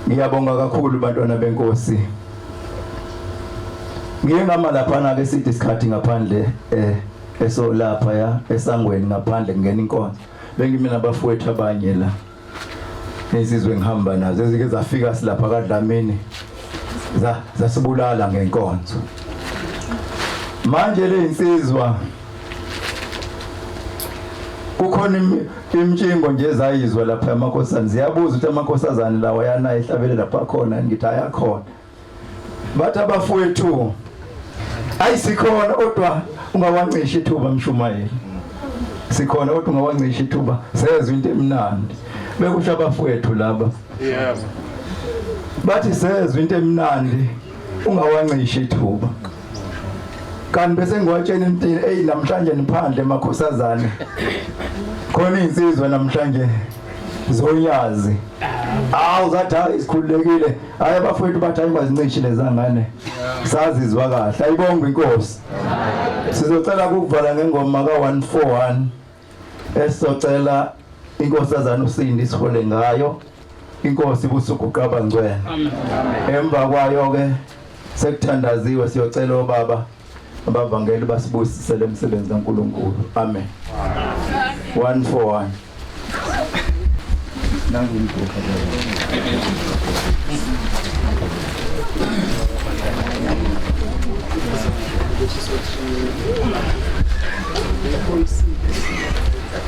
Ngiyabonga kakhulu bantwana benkosi. Ngiye ngama lapha ke sithi isikhathi ngaphandle eso lapha ya esangweni ngaphandle ngena inkonzo. Bengimi nabafowethu abanye la. Izizwe ngihamba nazo ezike zafika silapha kaDlamini. Zasibulala ngenkonzo. Manje le insizwa kukhona imtshingo nje ezayizwa lapha emakhosazana ziyabuza ukuthi amakhosazana lawa yana ehlabele lapha khona ngithi ayakhona. Bathi abafowethu ayisikhona kodwa ungawancisha ithuba Mshumayeli. Sikhona kodwa ungawancisha ithuba sezwe into emnandi. Bekusho abafowethu laba. Yebo. Bathi sezwe into emnandi ungawancisha ithuba. Kanti bese ngiwatshena impilo namhlanje niphandle emakhosazana. Khona insizwa namhlanje zonyazi. Uzatha isikhululekile. Hayi abafowethu bathi ayibazincishe lezangane. Sazizwa kahle. Ayibonge inkosi. Sizocela ukuvala ngengoma ka141 esizocela inkosazana uSindi sihole ngayo. Inkosi busukuqaba ngcwele. Emva kwayo ke sekuthandaziwe siyocela obaba abavangeli basibusisele umsebenzi kaNkulunkulu. Amen. 141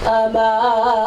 Abangazazi